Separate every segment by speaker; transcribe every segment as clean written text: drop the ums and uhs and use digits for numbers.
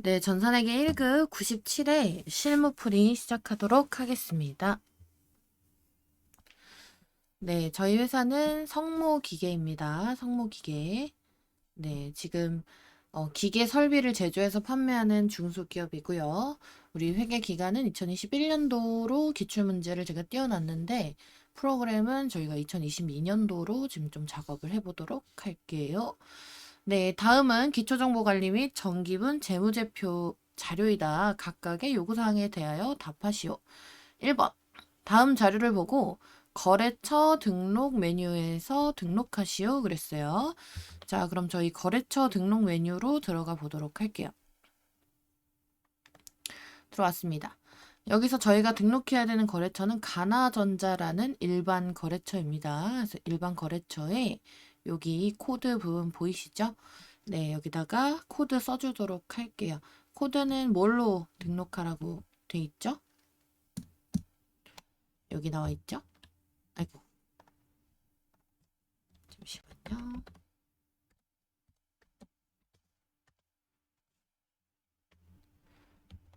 Speaker 1: 네, 전산회계 1급 97회 실무풀이 시작하도록 하겠습니다. 네, 저희 회사는 성모기계입니다. 성모기계. 네, 지금 기계 설비를 제조해서 판매하는 중소기업이고요. 우리 회계 기간은 2021년도로 기출문제를 제가 띄워놨는데 프로그램은 저희가 2022년도로 지금 좀 작업을 해보도록 할게요. 네, 다음은 기초정보관리 및 정기분 재무제표 자료이다. 각각의 요구사항에 대하여 답하시오. 1번. 다음 자료를 보고 거래처 등록 메뉴에서 등록하시오. 그랬어요. 자, 그럼 저희 거래처 등록 메뉴로 들어가 보도록 할게요. 들어왔습니다. 여기서 저희가 등록해야 되는 거래처는 가나전자라는 일반 거래처입니다. 그래서 일반 거래처에 여기 코드 부분 보이시죠? 네, 여기다가 코드 써주도록 할게요. 코드는 뭘로 등록하라고 돼 있죠? 여기 나와 있죠? 아이고, 잠시만요.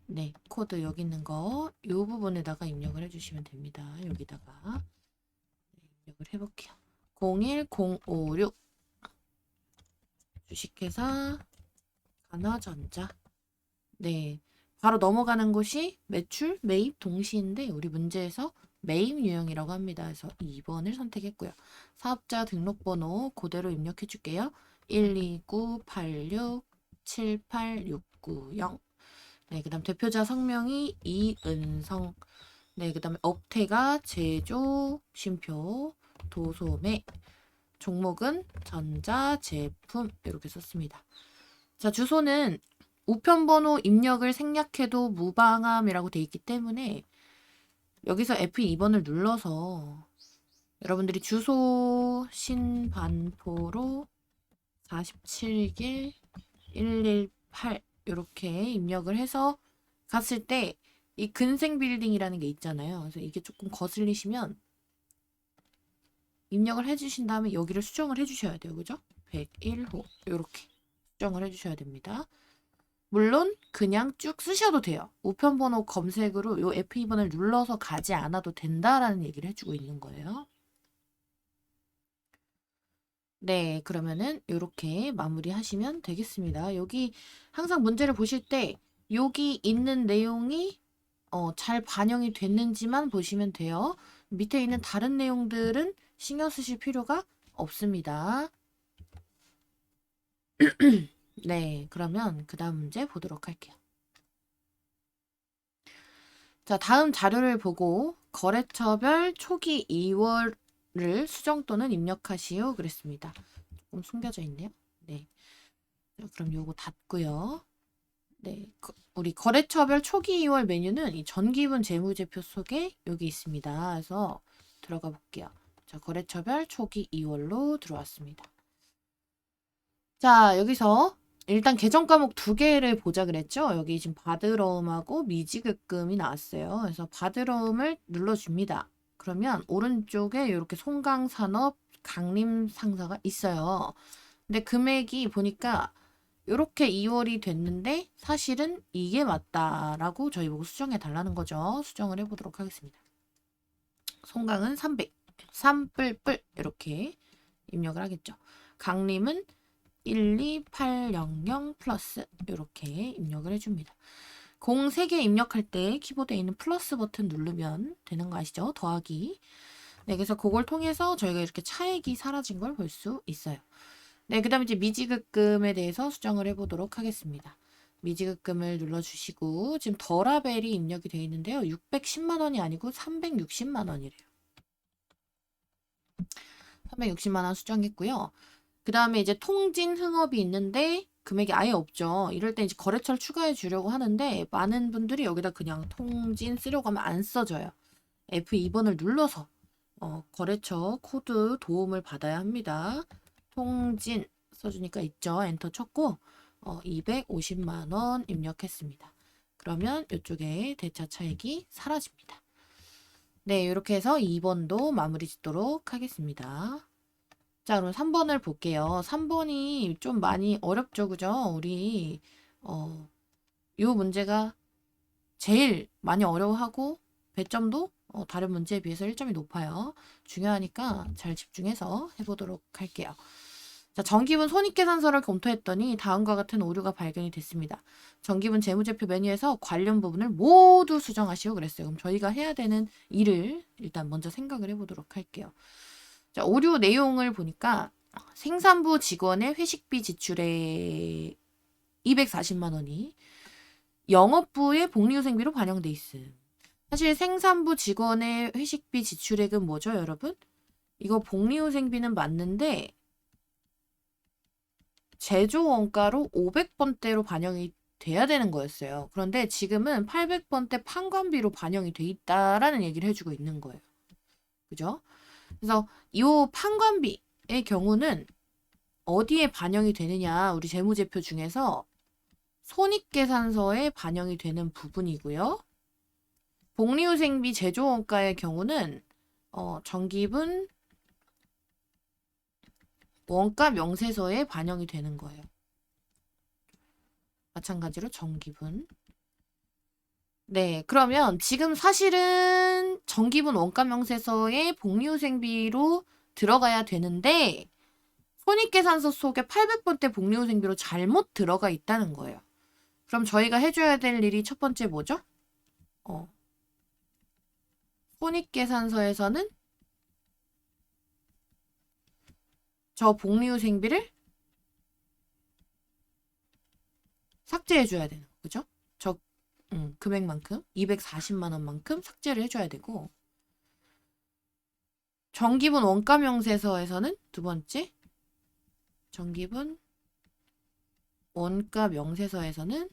Speaker 1: 네, 코드 여기 있는 거, 이 부분에다가 입력을 해주시면 됩니다. 여기다가 입력을 해볼게요. 01056 주식회사 가나전자. 네, 바로 넘어가는 곳이 매출, 매입 동시인데 우리 문제에서 매입 유형이라고 합니다. 그래서 2번을 선택했고요. 사업자 등록번호 그대로 입력해 줄게요. 129867860. 네, 그 다음 대표자 성명이 이은성. 네, 그 다음에 업태가 제조, 쉼표, 도소매. 종목은 전자제품 이렇게 썼습니다. 자, 주소는 우편번호 입력을 생략해도 무방함이라고 돼 있기 때문에 여기서 F2번을 눌러서 여러분들이 주소 신반포로 47길 118 이렇게 입력을 해서 갔을 때 이 근생 빌딩이라는 게 있잖아요. 그래서 이게 조금 거슬리시면 입력을 해주신 다음에 여기를 수정을 해주셔야 돼요. 그죠? 101호 이렇게 수정을 해주셔야 됩니다. 물론 그냥 쭉 쓰셔도 돼요. 우편번호 검색으로 요 F2번을 눌러서 가지 않아도 된다라는 얘기를 해주고 있는 거예요. 네, 그러면은 이렇게 마무리하시면 되겠습니다. 여기 항상 문제를 보실 때 여기 있는 내용이 잘 반영이 됐는지만 보시면 돼요. 밑에 있는 다른 내용들은 신경 쓰실 필요가 없습니다. 네, 그러면 그 다음 문제 보도록 할게요. 자, 다음 자료를 보고 거래처별 초기 2월을 수정 또는 입력하시오. 그랬습니다. 조금 숨겨져 있네요. 네. 자, 그럼 요거 닫고요. 네. 우리 거래처별 초기 2월 메뉴는 이 전기분 재무제표 속에 여기 있습니다. 그래서 들어가 볼게요. 자, 거래처별 초기 2월로 들어왔습니다. 자, 여기서 일단 계정 과목 두 개를 보자 그랬죠? 여기 지금 바드러움하고 미지급금이 나왔어요. 그래서 바드러움을 눌러줍니다. 그러면 오른쪽에 이렇게 송강산업 강림상사가 있어요. 근데 금액이 보니까 이렇게 2월이 됐는데 사실은 이게 맞다라고 저희 보고 수정해 달라는 거죠. 수정을 해보도록 하겠습니다. 송강은 300, 3뿔뿔 이렇게 입력을 하겠죠. 강림은 12800 플러스 이렇게 입력을 해줍니다. 03개 입력할 때 키보드에 있는 플러스 버튼 누르면 되는 거 아시죠? 더하기. 네, 그래서 그걸 통해서 저희가 이렇게 차액이 사라진 걸 볼 수 있어요. 네, 그 다음에 이제 미지급금에 대해서 수정을 해보도록 하겠습니다. 미지급금을 눌러주시고 지금 더라벨이 입력이 되어 있는데요. 610만 원이 아니고 360만 원이래요. 360만 원 수정했고요. 그 다음에 이제 통진 흥업이 있는데 금액이 아예 없죠. 이럴 때 이제 거래처를 추가해 주려고 하는데 많은 분들이 여기다 그냥 통진 쓰려고 하면 안 써져요. F2번을 눌러서 거래처 코드 도움을 받아야 합니다. 통진 써주니까 있죠. 엔터 쳤고 250만 원 입력했습니다. 그러면 이쪽에 대차 차익이 사라집니다. 네, 이렇게 해서 2번도 마무리 짓도록 하겠습니다. 자, 그럼 3번을 볼게요. 3번이 좀 많이 어렵죠, 그죠? 우리, 요 문제가 제일 많이 어려워하고 배점도 다른 문제에 비해서 1점이 높아요. 중요하니까 잘 집중해서 해보도록 할게요. 자, 정기분 손익계산서를 검토했더니 다음과 같은 오류가 발견이 됐습니다. 정기분 재무제표 메뉴에서 관련 부분을 모두 수정하시오 그랬어요. 그럼 저희가 해야 되는 일을 일단 먼저 생각을 해보도록 할게요. 자, 오류 내용을 보니까 생산부 직원의 회식비 지출에 240만 원이 영업부의 복리후생비로 반영돼 있음. 사실 생산부 직원의 회식비 지출액은 뭐죠, 여러분? 이거 복리후생비는 맞는데 제조 원가로 500번대로 반영이 돼야 되는 거였어요. 그런데 지금은 800번대 판관비로 반영이 돼 있다라는 얘기를 해주고 있는 거예요. 그죠? 그래서 이 판관비의 경우는 어디에 반영이 되느냐, 우리 재무제표 중에서 손익계산서에 반영이 되는 부분이고요. 복리후생비 제조원가의 경우는 정기분 원가 명세서에 반영이 되는 거예요. 마찬가지로 정기분. 네, 그러면 지금 사실은 정기분 원가 명세서에 복리후생비로 들어가야 되는데 손익계산서 속에 800번대 복리후생비로 잘못 들어가 있다는 거예요. 그럼 저희가 해줘야 될 일이 첫 번째 뭐죠? 손익계산서에서는 저 복리후생비를 삭제해줘야 되는 거죠? 저 금액만큼 240만 원만큼 삭제를 해줘야 되고 정기분 원가명세서에서는 두 번째 정기분 원가명세서에서는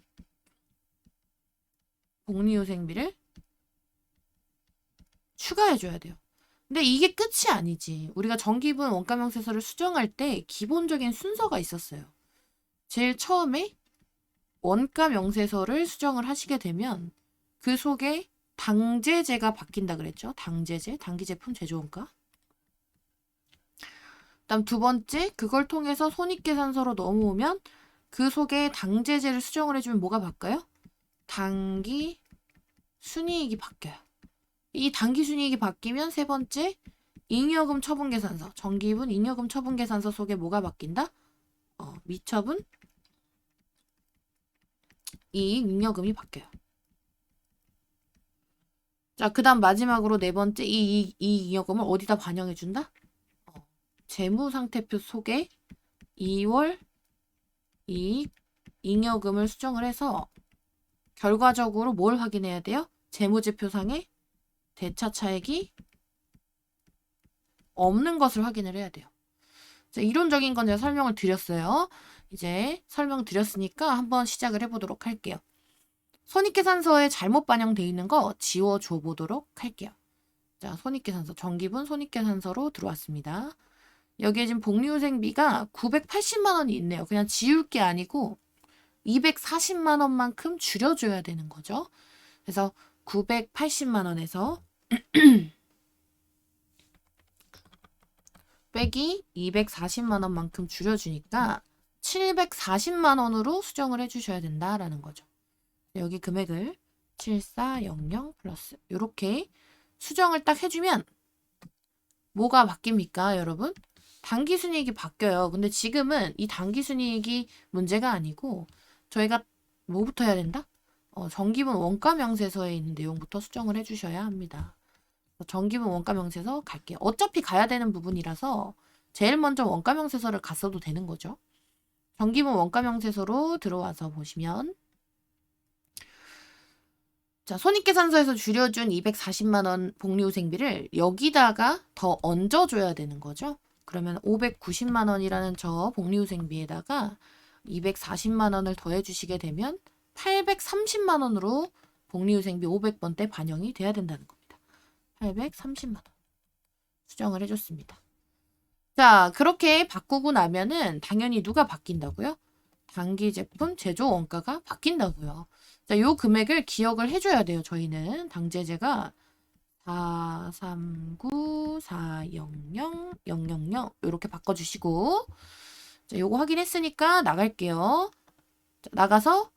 Speaker 1: 복리후생비를 추가해줘야 돼요. 근데 이게 끝이 아니지. 우리가 정기분 원가명세서를 수정할 때 기본적인 순서가 있었어요. 제일 처음에 원가명세서를 수정을 하시게 되면 그 속에 당제제가 바뀐다 그랬죠. 당제제, 당기제품 제조원가. 그다음 두 번째, 그걸 통해서 손익계산서로 넘어오면 그 속에 당제제를 수정을 해주면 뭐가 바뀌어요? 당기 순이익이 바뀌어요. 이 당기 순이익이 바뀌면 세 번째, 잉여금 처분계산서, 정기분 잉여금 처분계산서 속에 뭐가 바뀐다? 미처분 이익 잉여금이 바뀌어요. 자, 그 다음 마지막으로 네 번째, 이 잉여금을 어디다 반영해준다? 재무상태표 속에 2월 이익 잉여금을 수정을 해서 결과적으로 뭘 확인해야 돼요? 재무제표상에 대차 차액이 없는 것을 확인을 해야 돼요. 자, 이론적인 건 제가 설명을 드렸어요. 이제 설명드렸으니까 한번 시작을 해보도록 할게요. 손익계산서에 잘못 반영되어 있는 거 지워줘 보도록 할게요. 자, 손익계산서, 정기분 손익계산서로 들어왔습니다. 여기에 지금 복리후생비가 980만 원이 있네요. 그냥 지울 게 아니고 240만 원만큼 줄여줘야 되는 거죠. 그래서 980만 원에서 빼기 240만 원만큼 줄여주니까 740만 원으로 수정을 해주셔야 된다라는 거죠. 여기 금액을 7400 플러스 이렇게 수정을 딱 해주면 뭐가 바뀝니까, 여러분? 당기순이익이 바뀌어요. 근데 지금은 이 당기순이익이 문제가 아니고 저희가 뭐부터 해야 된다? 정기분 원가명세서에 있는 내용부터 수정을 해주셔야 합니다. 정기분 원가명세서 갈게요. 어차피 가야 되는 부분이라서 제일 먼저 원가명세서를 갔어도 되는 거죠. 정기분 원가명세서로 들어와서 보시면 자, 손익계산서에서 줄여준 240만 원 복리후생비를 여기다가 더 얹어줘야 되는 거죠. 그러면 590만 원이라는 저 복리후생비에다가 240만 원을 더해주시게 되면 830만 원으로 복리후생비 500번대 반영이 돼야 된다는 겁니다. 830만 원 수정을 해줬습니다. 자, 그렇게 바꾸고 나면은 당연히 누가 바뀐다고요? 당기제품 제조 원가가 바뀐다고요. 자, 요 금액을 기억을 해줘야 돼요. 저희는 당제제가 439 400 000 이렇게 바꿔주시고 자, 요거 확인했으니까 나갈게요. 자, 나가서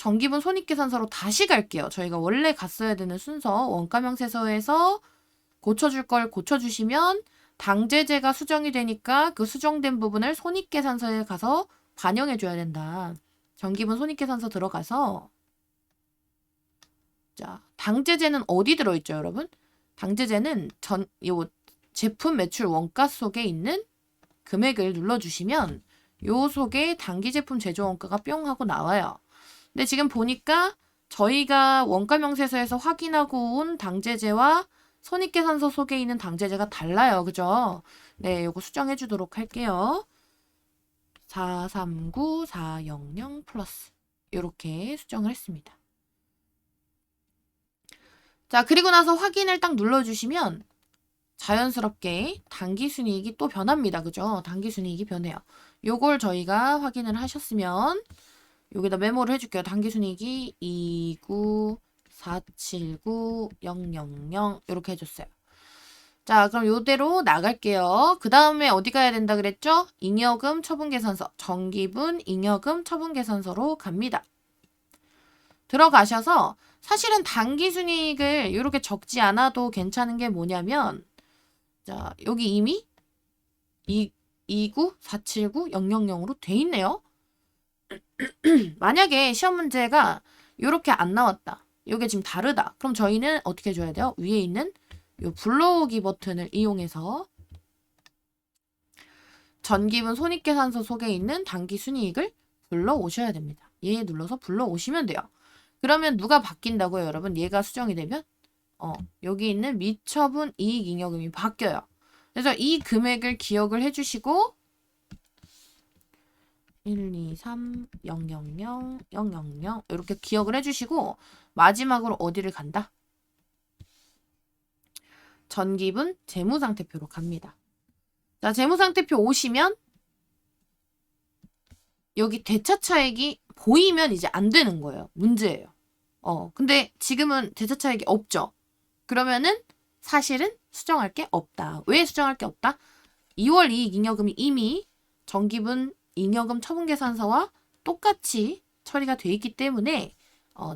Speaker 1: 정기분 손익계산서로 다시 갈게요. 저희가 원래 갔어야 되는 순서 원가명세서에서 고쳐줄 걸 고쳐주시면 당제재가 수정이 되니까 그 수정된 부분을 손익계산서에 가서 반영해줘야 된다. 정기분 손익계산서 들어가서 자, 당제재는 어디 들어있죠, 여러분? 당제재는 요 제품 매출 원가 속에 있는 금액을 눌러주시면 요 속에 당기 제품 제조 원가가 뿅 하고 나와요. 근데 지금 보니까 저희가 원가 명세서에서 확인하고 온 당제재와 손익계산서 속에 있는 당제재가 달라요. 그죠? 네, 요거 수정해 주도록 할게요. 439, 400 플러스 요렇게 수정을 했습니다. 자, 그리고 나서 확인을 딱 눌러주시면 자연스럽게 당기순이익이 또 변합니다. 그죠? 당기순이익이 변해요. 요걸 저희가 확인을 하셨으면 여기다 메모를 해줄게요. 당기순이익이 29, 479, 000 이렇게 해줬어요. 자, 그럼 요대로 나갈게요. 그 다음에 어디 가야 된다 그랬죠? 잉여금 처분계산서, 정기분 잉여금 처분계산서로 갑니다. 들어가셔서 사실은 당기순이익을 이렇게 적지 않아도 괜찮은 게 뭐냐면 자, 여기 이미 29, 479, 000으로 돼 있네요. 만약에 시험 문제가 이렇게 안 나왔다. 이게 지금 다르다. 그럼 저희는 어떻게 해줘야 돼요? 위에 있는 이 불러오기 버튼을 이용해서 전기분 손익계산서 속에 있는 당기순이익을 불러오셔야 됩니다. 얘 눌러서 불러오시면 돼요. 그러면 누가 바뀐다고요, 여러분? 얘가 수정이 되면 여기 있는 미처분 이익잉여금이 바뀌어요. 그래서 이 금액을 기억을 해주시고 1, 2, 3, 0, 0, 0, 0, 0, 0 이렇게 기억을 해주시고 마지막으로 어디를 간다? 전기분 재무상태표로 갑니다. 자, 재무상태표 오시면 여기 대차차액이 보이면 이제 안 되는 거예요. 문제예요. 근데 지금은 대차차액이 없죠. 그러면은 사실은 수정할 게 없다. 왜 수정할 게 없다? 2월 이익잉여금이 이미 정기분 잉여금 처분계산서와 똑같이 처리가 돼 있기 때문에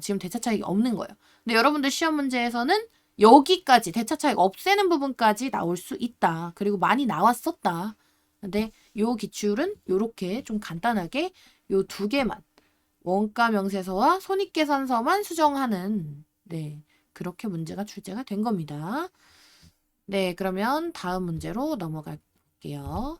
Speaker 1: 지금 대차차익이 없는 거예요. 근데 여러분들 시험 문제에서는 여기까지 대차차익 없애는 부분까지 나올 수 있다. 그리고 많이 나왔었다. 근데 요 기출은 요렇게 좀 간단하게 요 두 개만 원가 명세서와 손익계산서만 수정하는 네, 그렇게 문제가 출제가 된 겁니다. 네, 그러면 다음 문제로 넘어갈게요.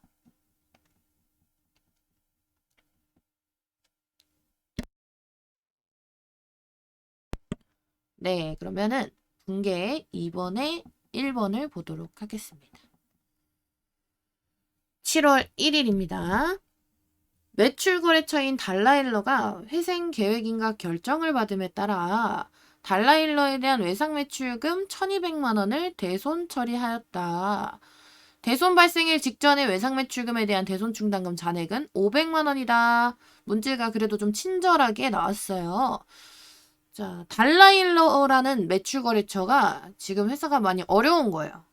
Speaker 1: 네, 그러면은 분계 2번에 1번을 보도록 하겠습니다. 7월 1일입니다. 매출거래처인 달라일러가 회생계획인가 결정을 받음에 따라 달라일러에 대한 외상매출금 1200만 원을 대손 처리하였다. 대손 발생일 직전에 외상매출금에 대한 대손충당금 잔액은 500만 원이다. 문제가 그래도 좀 친절하게 나왔어요. 자, 달라일러라는 매출거래처가 지금 회사가 많이 어려운 거예요.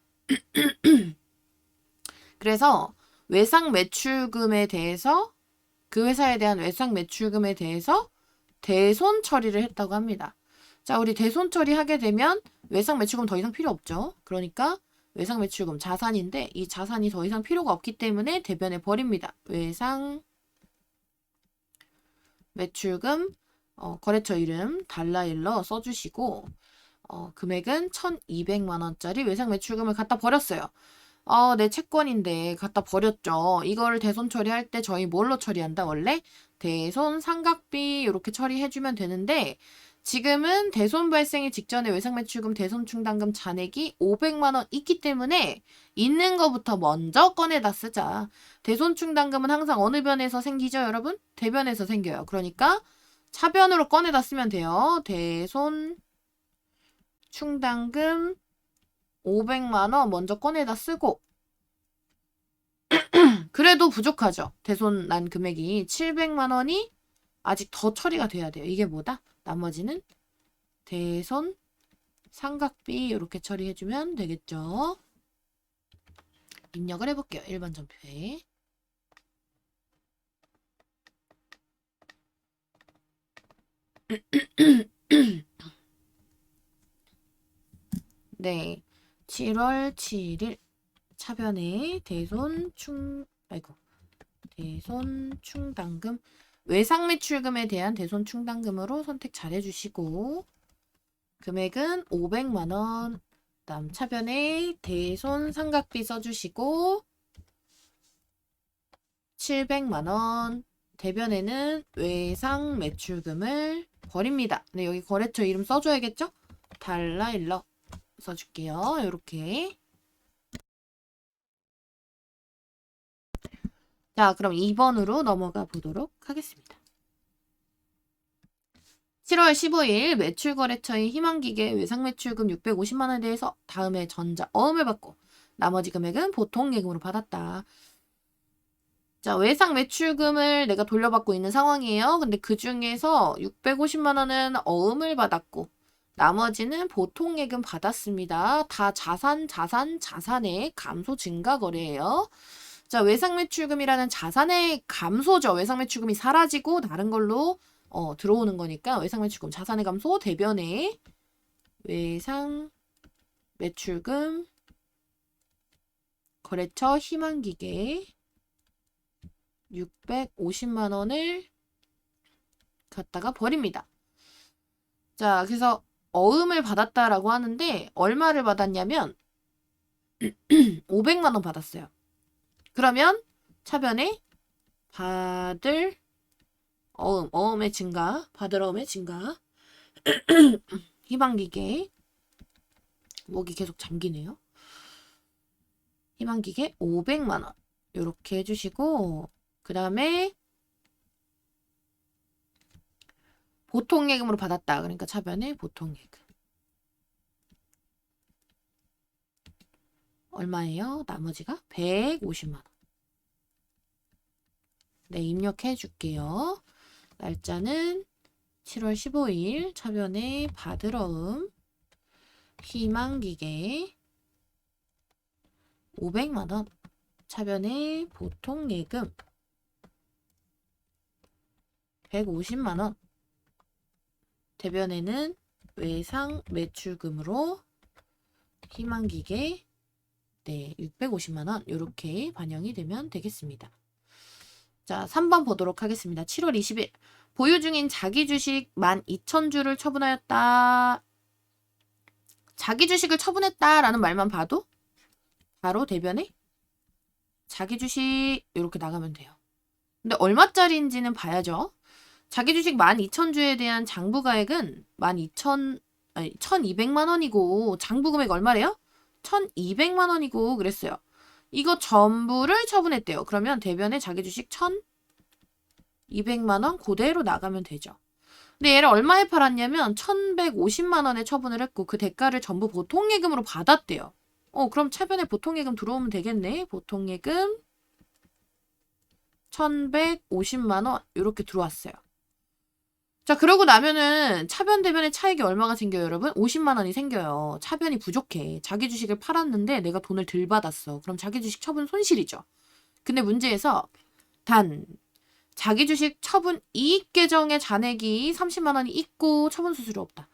Speaker 1: 그래서 외상 매출금에 대해서 그 회사에 대한 외상 매출금에 대해서 대손 처리를 했다고 합니다. 자, 우리 대손 처리하게 되면 외상 매출금 더 이상 필요 없죠. 그러니까 외상 매출금 자산인데 이 자산이 더 이상 필요가 없기 때문에 대변해 버립니다. 외상 매출금 거래처 이름 달라일러 써주시고 금액은 1200만 원짜리 외상 매출금을 갖다 버렸어요. 내 채권인데 갖다 버렸죠. 이걸 대손 처리할 때 저희 뭘로 처리한다? 원래 대손 상각비 이렇게 처리해주면 되는데 지금은 대손 발생일 직전에 외상매출금 대손 충당금 잔액이 500만 원 있기 때문에 있는 거부터 먼저 꺼내다 쓰자. 대손 충당금은 항상 어느 변에서 생기죠, 여러분? 대변에서 생겨요. 그러니까 차변으로 꺼내다 쓰면 돼요. 대손 충당금 500만 원 먼저 꺼내다 쓰고 그래도 부족하죠. 대손 난 금액이 700만 원이 아직 더 처리가 돼야 돼요. 이게 뭐다? 나머지는 대손 상각비 이렇게 처리해주면 되겠죠. 입력을 해볼게요. 1번 전표에. 네. 7월 7일 차변에 대손 충당금 외상 매출금에 대한 대손 충당금으로 선택 잘 해주시고 금액은 500만 원. 다음 차변에 대손 상각비 써주시고 700만 원. 대변에는 외상 매출금을 버립니다. 네, 여기 거래처 이름 써줘야겠죠? 달라일러 써줄게요. 이렇게. 자, 그럼 2번으로 넘어가 보도록 하겠습니다. 7월 15일 매출거래처의 희망기계 외상매출금 650만원에 대해서 다음에 전자 어음을 받고 나머지 금액은 보통 예금으로 받았다. 자, 외상 매출금을 내가 돌려받고 있는 상황이에요. 근데 그 중에서 650만원은 어음을 받았고 나머지는 보통 예금 받았습니다. 다 자산의 감소 증가 거래예요. 자, 외상 매출금이라는 자산의 감소죠. 외상 매출금이 사라지고 다른 걸로 들어오는 거니까 외상 매출금 자산의 감소 대변에 외상 매출금 거래처 희망기계 650만 원을 갖다가 버립니다. 자, 그래서 어음을 받았다라고 하는데 얼마를 받았냐면 500만 원 받았어요. 그러면 차변에 받을 어음의 증가, 받을 어음의 증가 희망기계 목이 계속 잠기네요. 희망기계 500만 원 이렇게 해주시고 그 다음에 보통예금으로 받았다. 그러니까 차변에 보통예금 얼마예요? 나머지가 150만 원. 네, 입력해 줄게요. 날짜는 7월 15일 차변에 받을 어음 희망기계 500만 원 차변에 보통예금 150만 원 대변에는 외상 매출금으로 희망기계 네, 650만 원 이렇게 반영이 되면 되겠습니다. 자, 3번 보도록 하겠습니다. 7월 20일 보유 중인 자기 주식 12,000주를 처분하였다. 자기 주식을 처분했다라는 말만 봐도 바로 대변에 자기 주식 이렇게 나가면 돼요. 근데 얼마짜리인지는 봐야죠. 자기 주식 12,000주에 대한 장부가액은 1,200만 원이고 장부 금액 얼마래요? 1,200만 원이고 그랬어요. 이거 전부를 처분했대요. 그러면 대변에 자기 주식 1,200만 원 그대로 나가면 되죠. 근데 얘를 얼마에 팔았냐면 1,150만 원에 처분을 했고 그 대가를 전부 보통예금으로 받았대요. 그럼 차변에 보통예금 들어오면 되겠네. 보통예금 1,150만 원 이렇게 들어왔어요. 자, 그러고 나면은 차변 대변의 차익이 얼마가 생겨요, 여러분? 50만 원이 생겨요. 차변이 부족해. 자기 주식을 팔았는데 내가 돈을 덜 받았어. 그럼 자기 주식 처분 손실이죠. 근데 문제에서 단 자기 주식 처분 이익 계정의 잔액이 30만 원이 있고 처분 수수료 없다.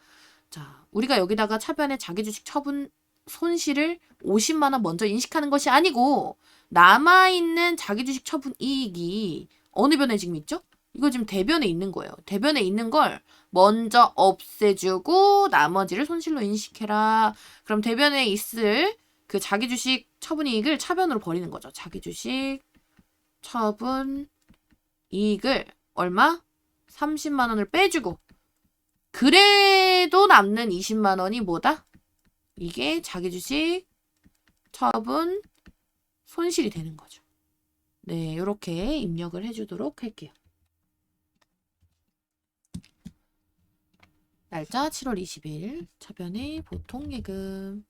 Speaker 1: 자, 우리가 여기다가 차변에 자기 주식 처분 손실을 50만 원 먼저 인식하는 것이 아니고 남아있는 자기 주식 처분 이익이 어느 변에 지금 있죠? 이거 지금 대변에 있는 거예요. 대변에 있는 걸 먼저 없애주고 나머지를 손실로 인식해라. 그럼 대변에 있을 그 자기 주식 처분 이익을 차변으로 버리는 거죠. 자기 주식 처분 이익을 얼마? 30만 원을 빼주고 그래도 남는 20만 원이 뭐다? 이게 자기 주식 처분 손실이 되는 거죠. 네, 이렇게 입력을 해주도록 할게요. 날짜 7월 20일 차변에 보통예금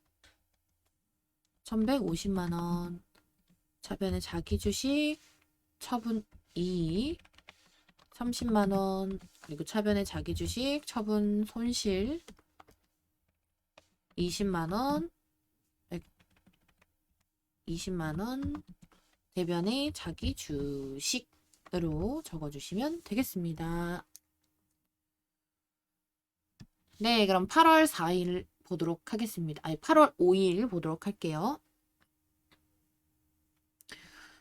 Speaker 1: 1,150만 원 차변에 자기 주식 처분 이익 30만 원 그리고 차변에 자기 주식 처분 손실 20만 원 20만 원 대변에 자기 주식으로 적어주시면 되겠습니다. 네, 그럼 8월 4일 보도록 하겠습니다. 아니, 8월 5일 보도록 할게요.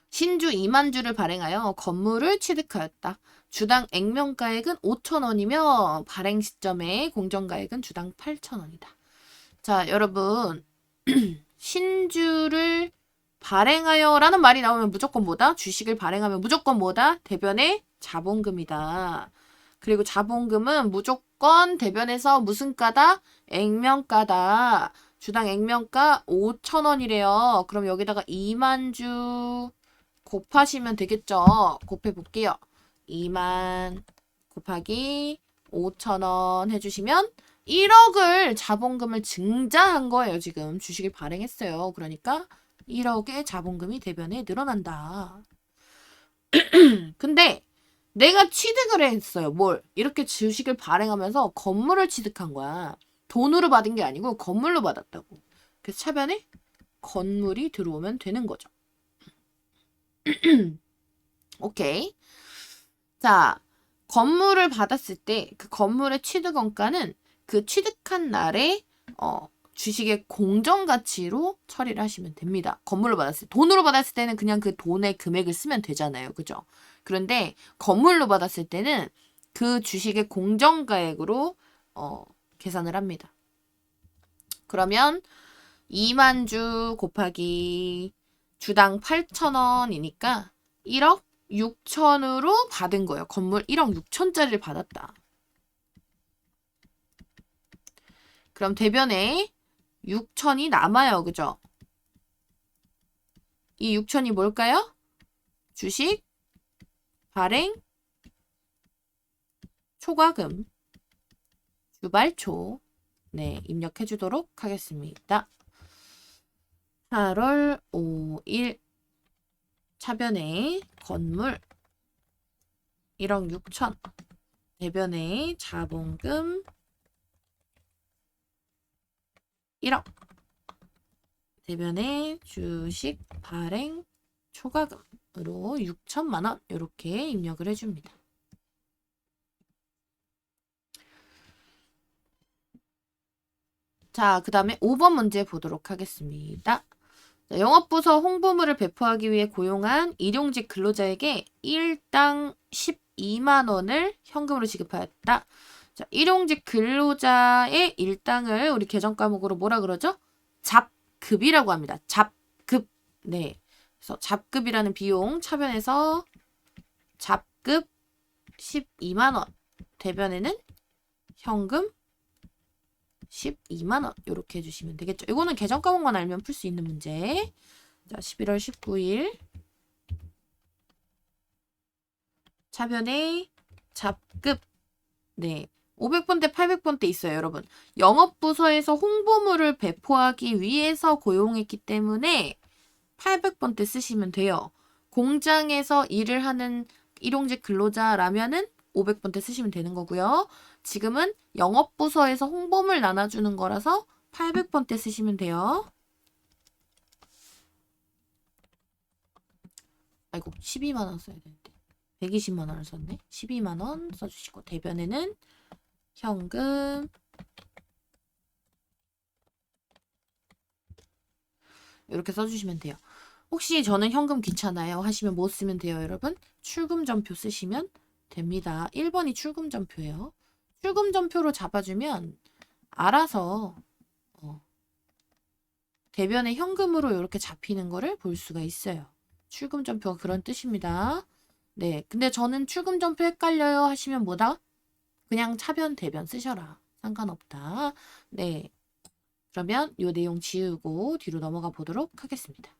Speaker 1: 신주 2만 주를 발행하여 건물을 취득하였다. 주당 액면가액은 5,000원이며 발행 시점에 공정가액은 주당 8,000원이다. 자, 여러분 신주를 발행하여 라는 말이 나오면 무조건 뭐다? 주식을 발행하면 무조건 뭐다? 대변의 자본금이다. 그리고 자본금은 무조건 대변에서 무슨 가다? 액면가다. 주당 액면가 5,000원이래요. 그럼 여기다가 2만 주 곱하시면 되겠죠? 곱해 볼게요. 2만 곱하기 5,000원 해주시면 1억을 자본금을 증자한 거예요. 지금 주식을 발행했어요. 그러니까 1억의 자본금이 대변에 늘어난다. 근데 내가 취득을 했어요. 뭘? 이렇게 주식을 발행하면서 건물을 취득한 거야. 돈으로 받은 게 아니고 건물로 받았다고. 그래서 차변에 건물이 들어오면 되는 거죠. 오케이. 자, 건물을 받았을 때 그 건물의 취득원가는 그 취득한 날에 주식의 공정가치로 처리를 하시면 됩니다. 건물로 받았을 때. 돈으로 받았을 때는 그냥 그 돈의 금액을 쓰면 되잖아요. 그죠? 그런데 건물로 받았을 때는 그 주식의 공정가액으로 계산을 합니다. 그러면 2만 주 곱하기 주당 8,000원이니까 1억 6천으로 받은 거예요. 건물 1억 6천짜리를 받았다. 그럼 대변에 6천이 남아요. 그죠? 이 6천이 뭘까요? 주식, 발행, 초과금, 주발초. 네, 입력해 주도록 하겠습니다. 8월 5일 차변에 건물 1억 6천, 대변에 자본금 1억, 대변에 주식 발행 초과금으로 6천만 원 이렇게 입력을 해줍니다. 자, 그 다음에 5번 문제 보도록 하겠습니다. 자, 영업부서 홍보물을 배포하기 위해 고용한 일용직 근로자에게 일당 12만 원을 현금으로 지급하였다. 자, 일용직 근로자의 일당을 우리 개정 과목으로 뭐라 그러죠? 잡급이라고 합니다. 잡급. 네. 그래서 잡급이라는 비용 차변에서 잡급 12만 원. 대변에는 현금 12만 원 이렇게 해주시면 되겠죠. 이거는 개정 과목만 알면 풀 수 있는 문제. 자, 11월 19일 차변에 잡급. 네. 500번대, 800번대 있어요, 여러분. 영업부서에서 홍보물을 배포하기 위해서 고용했기 때문에 800번대 쓰시면 돼요. 공장에서 일을 하는 일용직 근로자라면은 500번대 쓰시면 되는 거고요. 지금은 영업부서에서 홍보물 나눠주는 거라서 800번대 쓰시면 돼요. 아이고, 12만 원 써야 되는데. 120만 원을 썼네. 12만 원 써주시고 대변에는 현금 이렇게 써주시면 돼요. 혹시 저는 현금 귀찮아요 하시면 뭐 쓰면 돼요, 여러분? 출금전표 쓰시면 됩니다. 1번이 출금전표예요. 출금전표로 잡아주면 알아서 대변에 현금으로 이렇게 잡히는 거를 볼 수가 있어요. 출금전표가 그런 뜻입니다. 네, 근데 저는 출금전표 헷갈려요 하시면 뭐다? 그냥 차변 대변 쓰셔라. 상관없다. 네, 그러면 이 내용 지우고 뒤로 넘어가 보도록 하겠습니다.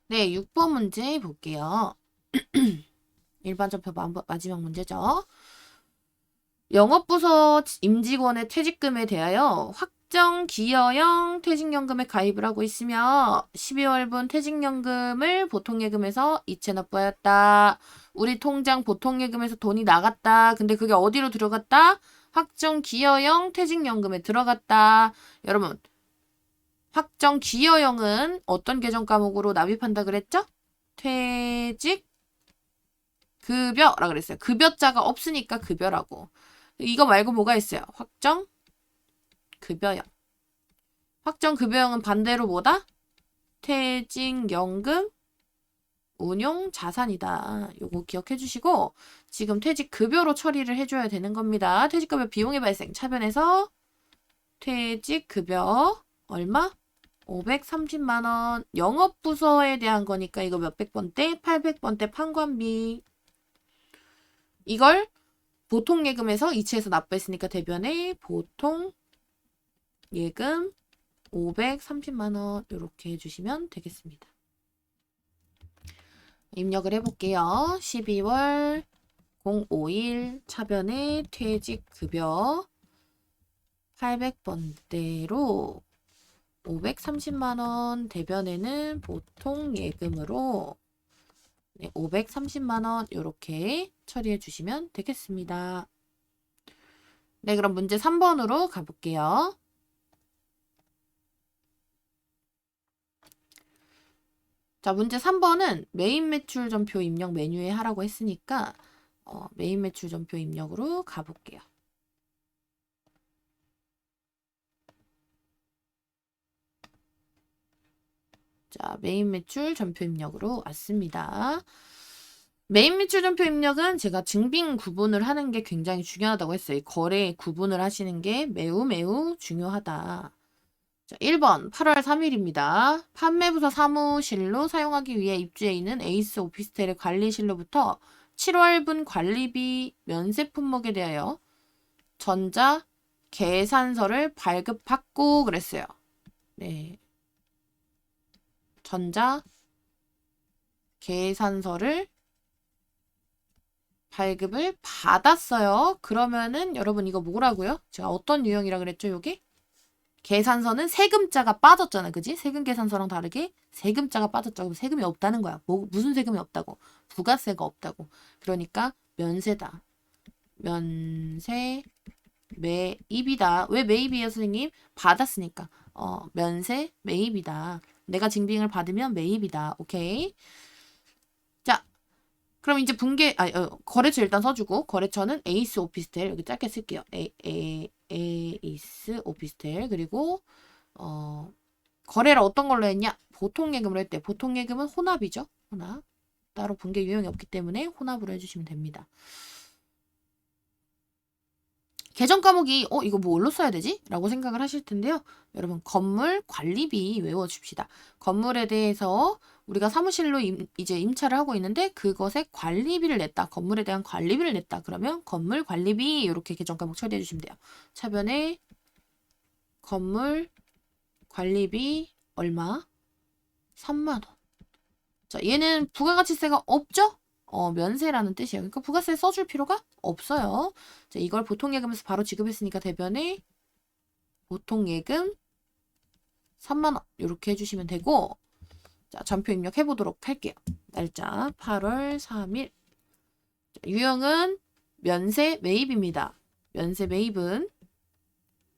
Speaker 1: 네, 6번 문제 볼게요. 일반전표 마지막 문제죠. 영업부서 임직원의 퇴직금에 대하여 확정 기여형 퇴직연금에 가입을 하고 있으며 12월분 퇴직연금을 보통예금에서 이체 납부하였다. 우리 통장 보통예금에서 돈이 나갔다. 근데 그게 어디로 들어갔다? 확정 기여형 퇴직연금에 들어갔다. 여러분, 확정 기여형은 어떤 계정 과목으로 납입한다 그랬죠? 퇴직 급여라 그랬어요. 급여자가 없으니까 급여라고. 이거 말고 뭐가 있어요? 확정 급여형. 확정 급여형은 반대로 뭐다? 퇴직연금 운용 자산이다. 요거 기억해 주시고 지금 퇴직급여로 처리를 해줘야 되는 겁니다. 퇴직급여 비용의 발생 차변에서 퇴직급여 얼마? 530만 원. 영업부서에 대한 거니까 이거 몇백 번대? 800번대 판관비. 이걸 보통예금에서 이체해서 납부했으니까 대변에 보통예금 530만 원 이렇게 해주시면 되겠습니다. 입력을 해볼게요. 12월 05일 차변에 퇴직급여 800번대로 530만원, 대변에는 보통 예금으로 530만원 이렇게 처리해 주시면 되겠습니다. 네, 그럼 문제 3번으로 가볼게요. 자, 문제 3번은 메인 매출 전표 입력 메뉴에 하라고 했으니까 메인 매출 전표 입력으로 가볼게요. 자, 메인 매출 전표 입력으로 왔습니다. 메인 매출 전표 입력은 제가 증빙 구분을 하는 게 굉장히 중요하다고 했어요. 거래 구분을 하시는 게 매우 중요하다. 자, 1번 8월 3일입니다. 판매부서 사무실로 사용하기 위해 입주해 있는 에이스 오피스텔의 관리실로부터 7월분 관리비 면세 품목에 대하여 전자 계산서를 발급받고 그랬어요. 네. 전자 계산서를 발급을 받았어요. 그러면은 여러분 이거 뭐라고요? 제가 어떤 유형이라 그랬죠, 요게? 계산서는 세금자가 빠졌잖아, 그지? 세금 계산서랑 다르게 세금자가 빠졌죠. 그럼 세금이 없다는 거야. 무슨 세금이 없다고? 부가세가 없다고. 그러니까 면세다. 면세 매입이다. 왜 매입이에요, 선생님? 받았으니까. 면세 매입이다. 내가 증빙을 받으면 매입이다. 오케이. 자, 그럼 이제 거래처 일단 써주고, 거래처는 에이스 오피스텔, 여기 짧게 쓸게요. 에이스 오피스텔. 그리고, 거래를 어떤 걸로 했냐? 보통예금으로 했대. 보통예금은 혼합이죠. 혼합. 따로 분계 유형이 없기 때문에 혼합으로 해주시면 됩니다. 계정 과목이 이거 뭘로 써야 되지? 라고 생각을 하실 텐데요. 여러분 건물 관리비 외워줍시다. 건물에 대해서 우리가 사무실로 이제 임차를 하고 있는데 그것에 관리비를 냈다. 건물에 대한 관리비를 냈다. 그러면 건물 관리비 이렇게 계정 과목 처리해 주시면 돼요. 차변에 건물 관리비 얼마? 3만 원. 자, 얘는 부가가치세가 없죠? 면세라는 뜻이에요. 그러니까 부가세 써줄 필요가 없어요. 자, 이걸 보통예금에서 바로 지급했으니까 대변에 보통예금 3만 원 이렇게 해주시면 되고, 자, 전표 입력해 보도록 할게요. 날짜 8월 3일. 자, 유형은 면세 매입입니다. 면세 매입은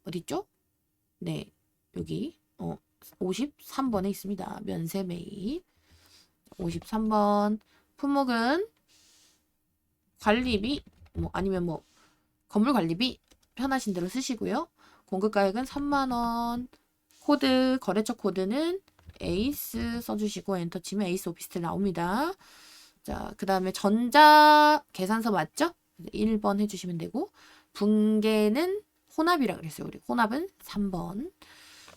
Speaker 1: 어딨죠? 네, 여기 53번에 있습니다. 면세 매입 53번. 품목은 관리비 아니면 건물 관리비 편하신 대로 쓰시고요. 공급가액은 3만원. 코드 거래처 코드는 에이스 써주시고 엔터 치면 에이스 오피스텔 나옵니다. 자, 그 다음에 전자 계산서 맞죠? 1번 해주시면 되고, 분계는 혼합이라 그랬어요. 우리 혼합은 3번.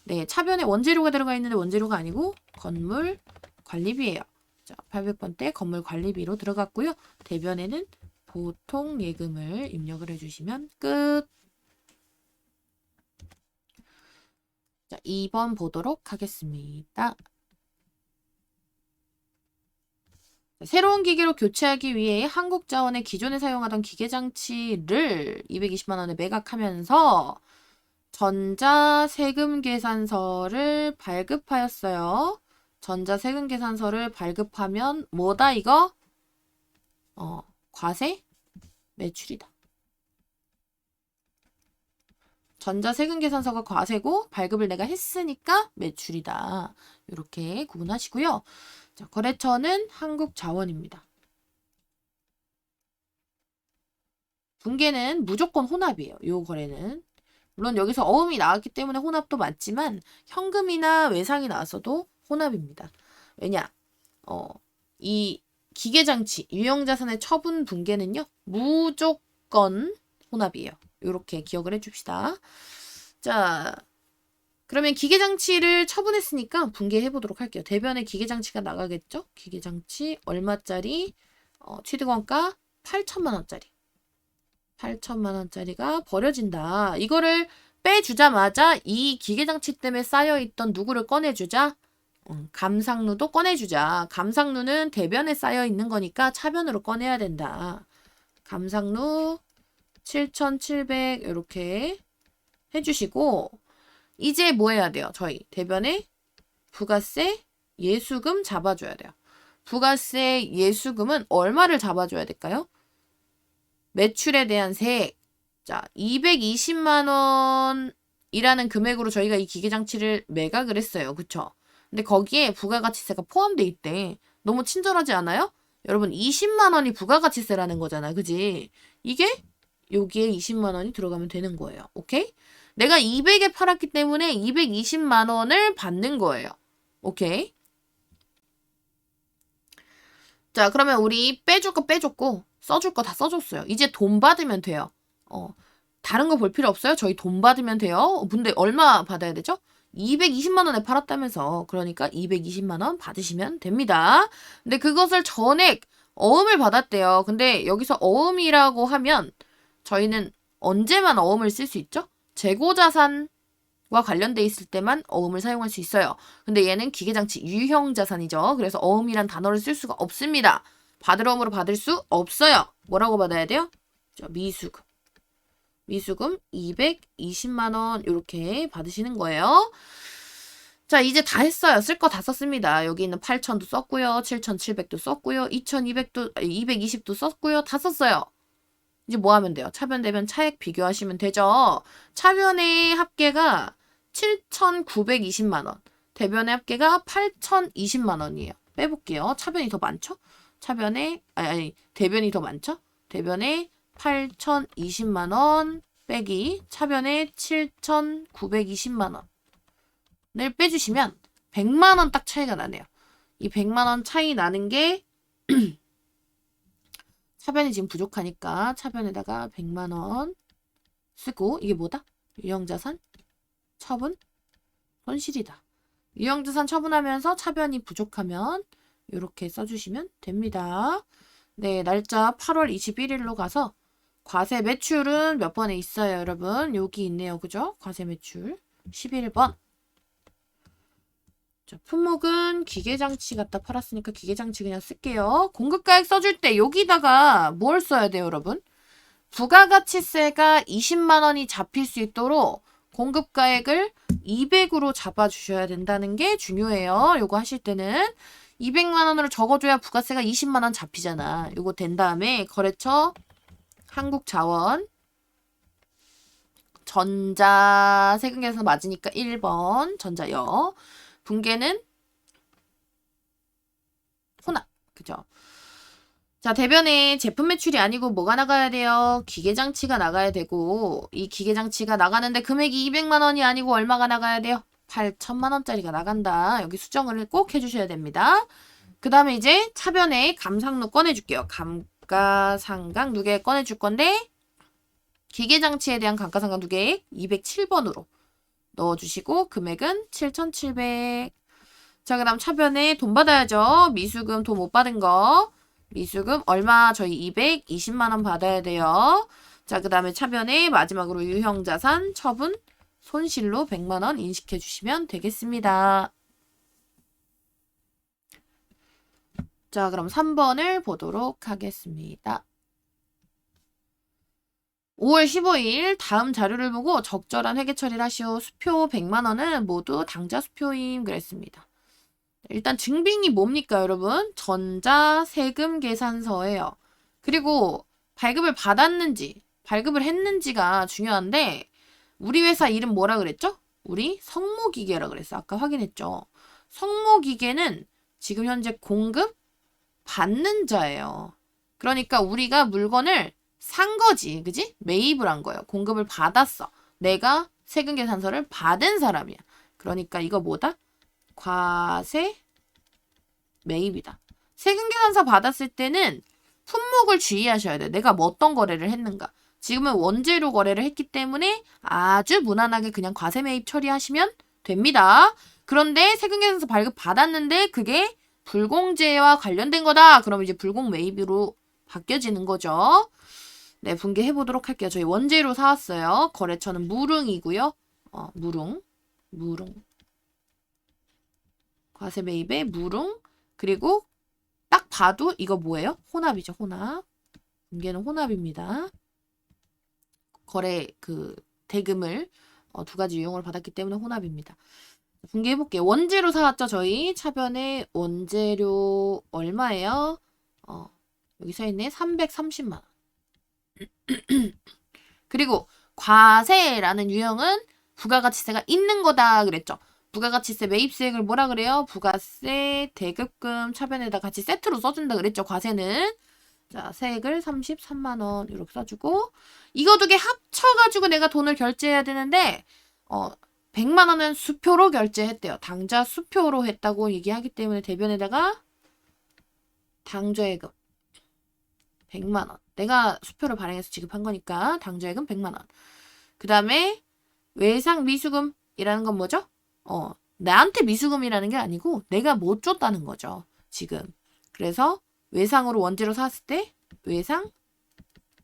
Speaker 1: 네, 차변에 원재료가 들어가 있는데 원재료가 아니고 건물 관리비예요. 자, 800번대 건물 관리비로 들어갔고요. 대변에는 보통 예금을 입력을 해주시면 끝. 자, 2번 보도록 하겠습니다. 자, 새로운 기계로 교체하기 위해 한국자원의 기존에 사용하던 기계장치를 220만 원에 매각하면서 전자세금계산서를 발급하였어요. 전자세금계산서를 발급하면 뭐다 이거? 과세? 매출이다. 전자세금계산서가 과세고 발급을 내가 했으니까 매출이다. 이렇게 구분하시고요. 자, 거래처는 한국자원입니다. 분계는 무조건 혼합이에요. 요 거래는. 물론 여기서 어음이 나왔기 때문에 혼합도 맞지만 현금이나 외상이 나왔어도 혼합입니다. 왜냐? 이 기계장치, 유형자산의 처분 분계는요. 무조건 혼합이에요. 이렇게 기억을 해줍시다. 자, 그러면 기계장치를 처분했으니까 분계해보도록 할게요. 대변에 기계장치가 나가겠죠? 기계장치 얼마짜리? 취득원가 8천만 원짜리. 8천만 원짜리가 버려진다. 이거를 빼주자마자 이 기계장치 때문에 쌓여있던 누구를 꺼내주자? 감상루도 꺼내주자. 감상루는 대변에 쌓여있는 거니까 차변으로 꺼내야 된다. 감상루 7,700 이렇게 해주시고 이제 뭐 해야 돼요? 저희 대변에 부가세 예수금 잡아줘야 돼요. 부가세 예수금은 얼마를 잡아줘야 될까요? 매출에 대한 세액. 자, 220만 원이라는 금액으로 저희가 이 기계장치를 매각을 했어요. 그쵸? 근데 거기에 부가가치세가 포함돼 있대. 너무 친절하지 않아요? 여러분 20만 원이 부가가치세라는 거잖아. 그지? 이게 여기에 20만 원이 들어가면 되는 거예요. 오케이? 내가 200에 팔았기 때문에 220만 원을 받는 거예요. 오케이? 자, 그러면 우리 빼줄 거 빼줬고 써줄 거 다 써줬어요. 이제 돈 받으면 돼요. 다른 거 볼 필요 없어요. 저희 돈 받으면 돼요. 근데 얼마 받아야 되죠? 220만 원에 팔았다면서. 그러니까 220만 원 받으시면 됩니다. 근데 그것을 전액 어음을 받았대요. 근데 여기서 어음이라고 하면 저희는 언제만 어음을 쓸 수 있죠? 재고자산과 관련돼 있을 때만 어음을 사용할 수 있어요. 근데 얘는 기계장치 유형자산이죠. 그래서 어음이란 단어를 쓸 수가 없습니다. 받을 어음으로 받을 수 없어요. 뭐라고 받아야 돼요? 미수금. 미수금 220만 원 이렇게 받으시는 거예요. 자, 이제 다 했어요. 쓸 거 다 썼습니다. 여기 있는 8,000도 썼고요. 7,700도 썼고요. 2,200도 220도 썼고요. 다 썼어요. 이제 뭐 하면 돼요? 차변, 대변, 차액 비교하시면 되죠. 차변의 합계가 7,920만 원. 대변의 합계가 8,020만 원이에요. 빼볼게요. 차변이 더 많죠? 차변에 대변이 더 많죠? 대변에 8,020만 원 빼기 차변에 7,920만 원을 빼주시면 100만 원 딱 차이가 나네요. 이 100만 원 차이 나는 게 차변이 지금 부족하니까 차변에다가 100만 원 쓰고 이게 뭐다? 유형자산 처분 손실이다. 유형자산 처분하면서 차변이 부족하면 이렇게 써주시면 됩니다. 네, 날짜 8월 21일로 가서 과세 매출은 몇 번에 있어요, 여러분? 여기 있네요, 그죠? 과세 매출 11번. 자, 품목은 기계장치 갖다 팔았으니까 기계장치 그냥 쓸게요. 공급가액 써줄 때 여기다가 뭘 써야 돼요, 여러분? 부가가치세가 20만 원이 잡힐 수 있도록 공급가액을 200으로 잡아주셔야 된다는 게 중요해요. 요거 하실 때는 200만 원으로 적어줘야 부가세가 20만 원 잡히잖아. 요거 된 다음에 거래처 한국자원 전자 세금계산 맞으니까 1번 전자역 분계는 혼합. 그죠? 자, 대변에 제품 매출이 아니고 뭐가 나가야 돼요? 기계장치가 나가야 되고 이 기계장치가 나가는데 금액이 200만 원이 아니고 얼마가 나가야 돼요? 8천만 원짜리가 나간다. 여기 수정을 꼭 해주셔야 됩니다. 그 다음에 이제 차변에 감상루 꺼내줄게요. 감가상각 누계 꺼내줄 건데 기계장치에 대한 감가상각 누계 207번으로 넣어주시고 금액은 7,700. 자, 그 다음 차변에 돈 받아야죠. 미수금 돈 못 받은 거. 미수금 얼마? 저희 220만 원 받아야 돼요. 자, 그 다음에 차변에 마지막으로 유형자산 처분 손실로 100만 원 인식해 주시면 되겠습니다. 자, 그럼 3번을 보도록 하겠습니다. 5월 15일 다음 자료를 보고 적절한 회계 처리를 하시오. 수표 100만 원은 모두 당좌 수표임 그랬습니다. 일단 증빙이 뭡니까, 여러분? 전자 세금 계산서예요. 그리고 발급을 받았는지, 발급을 했는지가 중요한데 우리 회사 이름 뭐라 그랬죠? 우리 성모기계라 그랬어. 아까 확인했죠. 성모기계는 지금 현재 공급 받는 자예요. 그러니까 우리가 물건을 산 거지. 그지? 매입을 한 거예요. 공급을 받았어. 내가 세금 계산서를 받은 사람이야. 그러니까 이거 뭐다? 과세 매입이다. 세금 계산서 받았을 때는 품목을 주의하셔야 돼. 내가 뭐 어떤 거래를 했는가. 지금은 원재료 거래를 했기 때문에 아주 무난하게 그냥 과세 매입 처리하시면 됩니다. 그런데 세금 계산서 발급 받았는데 그게 불공제와 관련된 거다. 그럼 이제 불공 매입으로 바뀌어지는 거죠. 네, 분개해 보도록 할게요. 저희 원재료 사왔어요. 거래처는 무릉이고요. 무릉. 과세 매입에 무릉. 그리고 딱 봐도 이거 뭐예요? 혼합이죠, 혼합. 분개는 혼합입니다. 거래 대금을 두 가지 유형을 받았기 때문에 혼합입니다. 분개해볼게요. 원재료 사왔죠, 저희. 차변에 원재료 얼마예요? 여기 써있네. 330만 원. 그리고 과세라는 유형은 부가가치세가 있는 거다 그랬죠. 부가가치세 매입세액을 뭐라 그래요? 부가세, 대급금, 차변에다 같이 세트로 써준다 그랬죠. 과세는. 자, 세액을 33만 원 이렇게 써주고 이거 두 개 합쳐가지고 내가 돈을 결제해야 되는데 100만 원은 수표로 결제했대요. 당좌 수표로 했다고 얘기하기 때문에 대변에다가 당좌예금 100만 원. 내가 수표를 발행해서 지급한 거니까 당좌예금 100만 원. 그 다음에 외상 미수금이라는 건 뭐죠? 나한테 미수금이라는 게 아니고 내가 못 줬다는 거죠. 지금. 그래서 외상으로 원재료 샀을 때 외상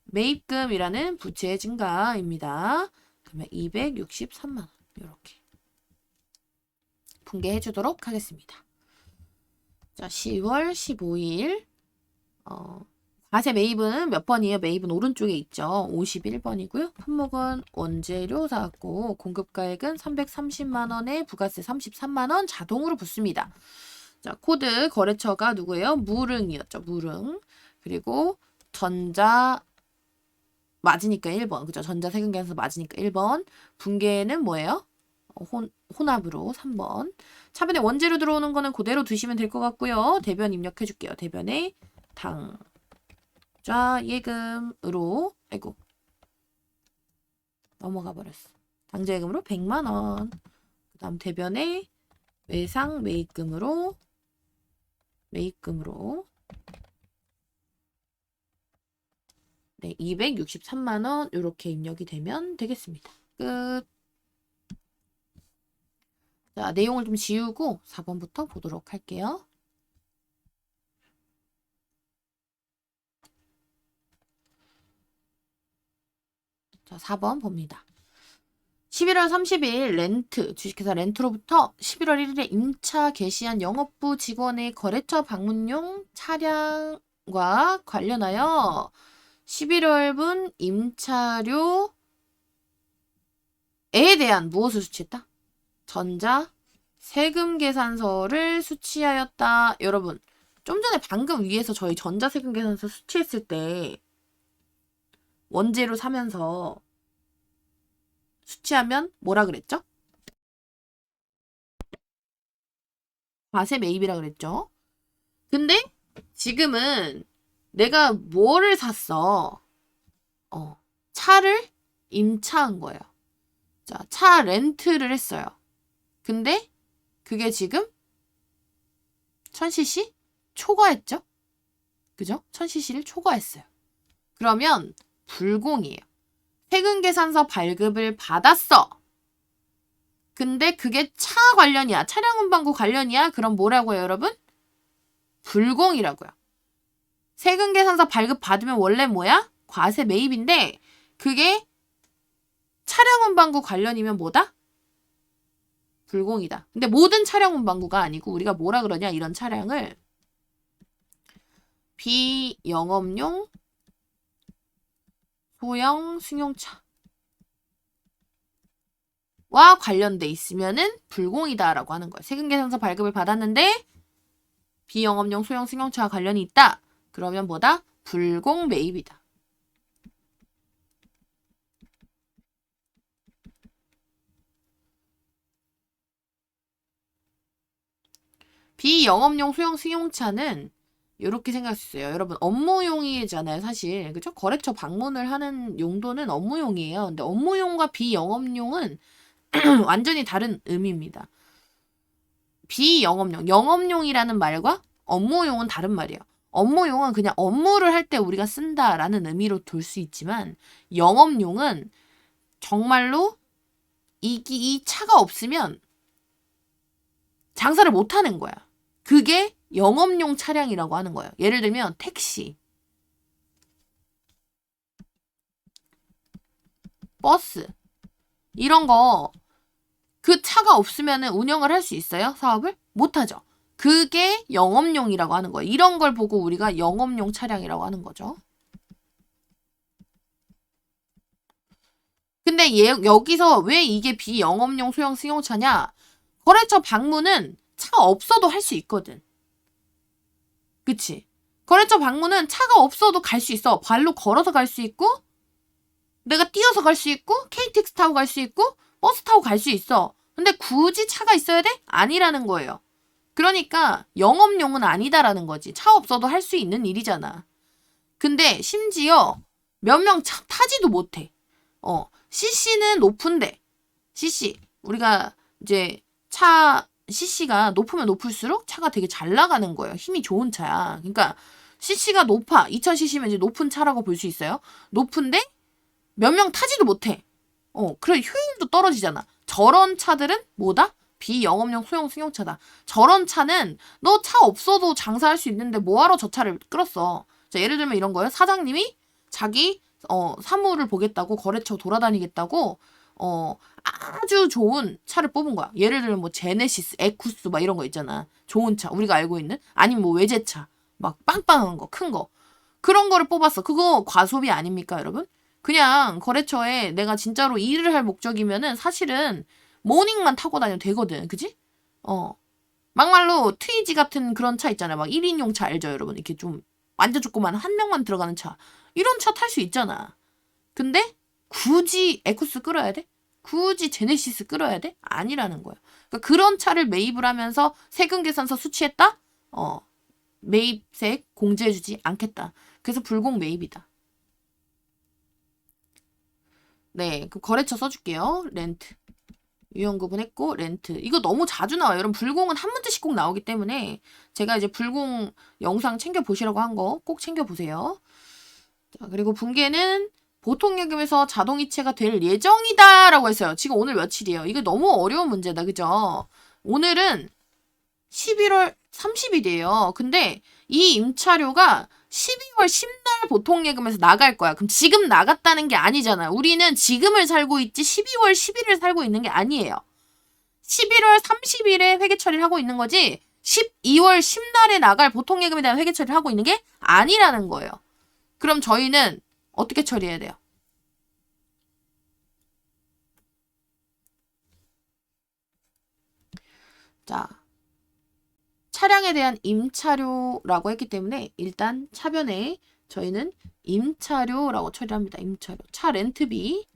Speaker 1: 매입금이라는 부채의 증가입니다. 그러면 263만 원 이렇게 분개해 주도록 하겠습니다. 자, 10월 15일 과세 매입은 몇 번이에요? 매입은 오른쪽에 있죠. 51번이고요. 품목은 원재료 사왔고 공급가액은 330만 원에 부가세 33만 원 자동으로 붙습니다. 자, 코드 거래처가 누구예요? 무릉이었죠. 무릉. 그리고 전자 맞으니까 1번. 그죠? 전자 세금 계산서 맞으니까 1번. 분개는 뭐예요? 혼합으로 3번. 차변에 원재료 들어오는 거는 그대로 두시면 될 것 같고요. 대변 입력해 줄게요. 대변에 당좌 예금으로 아이고 넘어가 버렸어. 당좌 예금으로 100만 원. 그 다음 대변에 외상 매입금으로 네, 263만 원 이렇게 입력이 되면 되겠습니다. 끝. 자, 내용을 좀 지우고 4번부터 보도록 할게요. 자, 4번 봅니다. 11월 30일 렌트, 주식회사 렌트로부터 11월 1일에 임차 개시한 영업부 직원의 거래처 방문용 차량과 관련하여 11월분 임차료에 대한 무엇을 수취했다? 전자 세금 계산서를 수취하였다. 여러분, 좀 전에 방금 위에서 저희 전자 세금 계산서 수취했을 때 원재료 사면서 수취하면 뭐라 그랬죠? 과세 매입이라 그랬죠. 근데 지금은 내가 뭐를 샀어? 차를 임차한 거예요. 자, 차 렌트를 했어요. 근데 그게 지금 1000cc 초과했죠? 그죠? 1000cc를 초과했어요. 그러면 불공이에요. 세금 계산서 발급을 받았어. 근데 그게 차 관련이야. 차량 운반구 관련이야. 그럼 뭐라고요, 여러분? 불공이라고요. 세금 계산서 발급 받으면 원래 뭐야? 과세 매입인데 그게 차량 운반구 관련이면 뭐다? 불공이다. 근데 모든 차량 운반구가 아니고 우리가 뭐라 그러냐? 이런 차량을 비영업용 소형 승용차와 관련돼 있으면은 불공이다라고 하는 거예요. 세금 계산서 발급을 받았는데 비영업용 소형 승용차와 관련이 있다. 그러면 뭐다? 불공 매입이다. 비영업용 소형 승용차는 이렇게 생각할 수 있어요. 여러분 업무용이잖아요, 사실. 그죠? 거래처 방문을 하는 용도는 업무용이에요. 근데 업무용과 비영업용은 완전히 다른 의미입니다. 비영업용, 영업용이라는 말과 업무용은 다른 말이에요. 업무용은 그냥 업무를 할 때 우리가 쓴다라는 의미로 둘 수 있지만 영업용은 정말로 이 차가 없으면 장사를 못 하는 거야. 그게 영업용 차량이라고 하는 거예요. 예를 들면 택시, 버스 이런 거 그 차가 없으면 운영을 할 수 있어요? 사업을? 못 하죠. 그게 영업용이라고 하는 거예요. 이런 걸 보고 우리가 영업용 차량이라고 하는 거죠. 근데 여기서 왜 이게 비영업용 소형 승용차냐? 거래처 방문은 차 없어도 할 수 있거든. 그치? 거래처 방문은 차가 없어도 갈 수 있어. 발로 걸어서 갈 수 있고, 내가 뛰어서 갈 수 있고, KTX 타고 갈 수 있고, 버스 타고 갈 수 있어. 근데 굳이 차가 있어야 돼? 아니라는 거예요. 그러니까 영업용은 아니다라는 거지. 차 없어도 할 수 있는 일이잖아. 근데 심지어 몇 명 타지도 못해. CC는 높은데, CC. 우리가 이제 차 CC가 높으면 높을수록 차가 되게 잘 나가는 거예요. 힘이 좋은 차야. 그러니까 CC가 높아. 2000cc면 이제 높은 차라고 볼 수 있어요. 높은데 몇 명 타지도 못해. 그래 효율도 떨어지잖아. 저런 차들은 뭐다? 비영업용 소형 승용차다. 저런 차는 너 차 없어도 장사할 수 있는데 뭐하러 저 차를 끌었어. 자, 예를 들면 이런 거예요. 사장님이 자기 사무를 보겠다고 거래처 돌아다니겠다고 아주 좋은 차를 뽑은 거야. 예를 들면 뭐 제네시스, 에쿠스 막 이런 거 있잖아. 좋은 차 우리가 알고 있는 아니면 뭐 외제차 막 빵빵한 거 큰 거 그런 거를 뽑았어. 그거 과소비 아닙니까 여러분? 그냥 거래처에 내가 진짜로 일을 할 목적이면은 사실은 모닝만 타고 다녀도 되거든. 그지? 막말로 트위지 같은 그런 차 있잖아요. 막 1인용 차 알죠, 여러분? 이렇게 좀 완전 조그만 한 명만 들어가는 차. 이런 차 탈 수 있잖아. 근데 굳이 에쿠스 끌어야 돼? 굳이 제네시스 끌어야 돼? 아니라는 거야. 그러니까 그런 차를 매입을 하면서 세금 계산서 수취했다? 매입세 공제해주지 않겠다. 그래서 불공 매입이다. 네, 그 거래처 써줄게요. 렌트. 유형구분 했고 렌트. 이거 너무 자주 나와요. 여러분 불공은 한 문제씩 꼭 나오기 때문에 제가 이제 불공 영상 챙겨보시라고 한 거 꼭 챙겨보세요. 자, 그리고 분계는 보통예금에서 자동이체가 될 예정이다 라고 했어요. 지금 오늘 며칠이에요? 이거 너무 어려운 문제다. 그죠? 오늘은 11월 30일이에요. 근데 이 임차료가 12월 10날 보통예금에서 나갈 거야. 그럼 지금 나갔다는 게 아니잖아. 우리는 지금을 살고 있지 12월 10일을 살고 있는 게 아니에요. 11월 30일에 회계 처리를 하고 있는 거지 12월 10날에 나갈 보통예금에 대한 회계 처리를 하고 있는 게 아니라는 거예요. 그럼 저희는 어떻게 처리해야 돼요? 자, 차량에 대한 임차료라고 했기 때문에 일단 차변에 저희는 임차료라고 처리합니다. 임차료. 차 렌트비.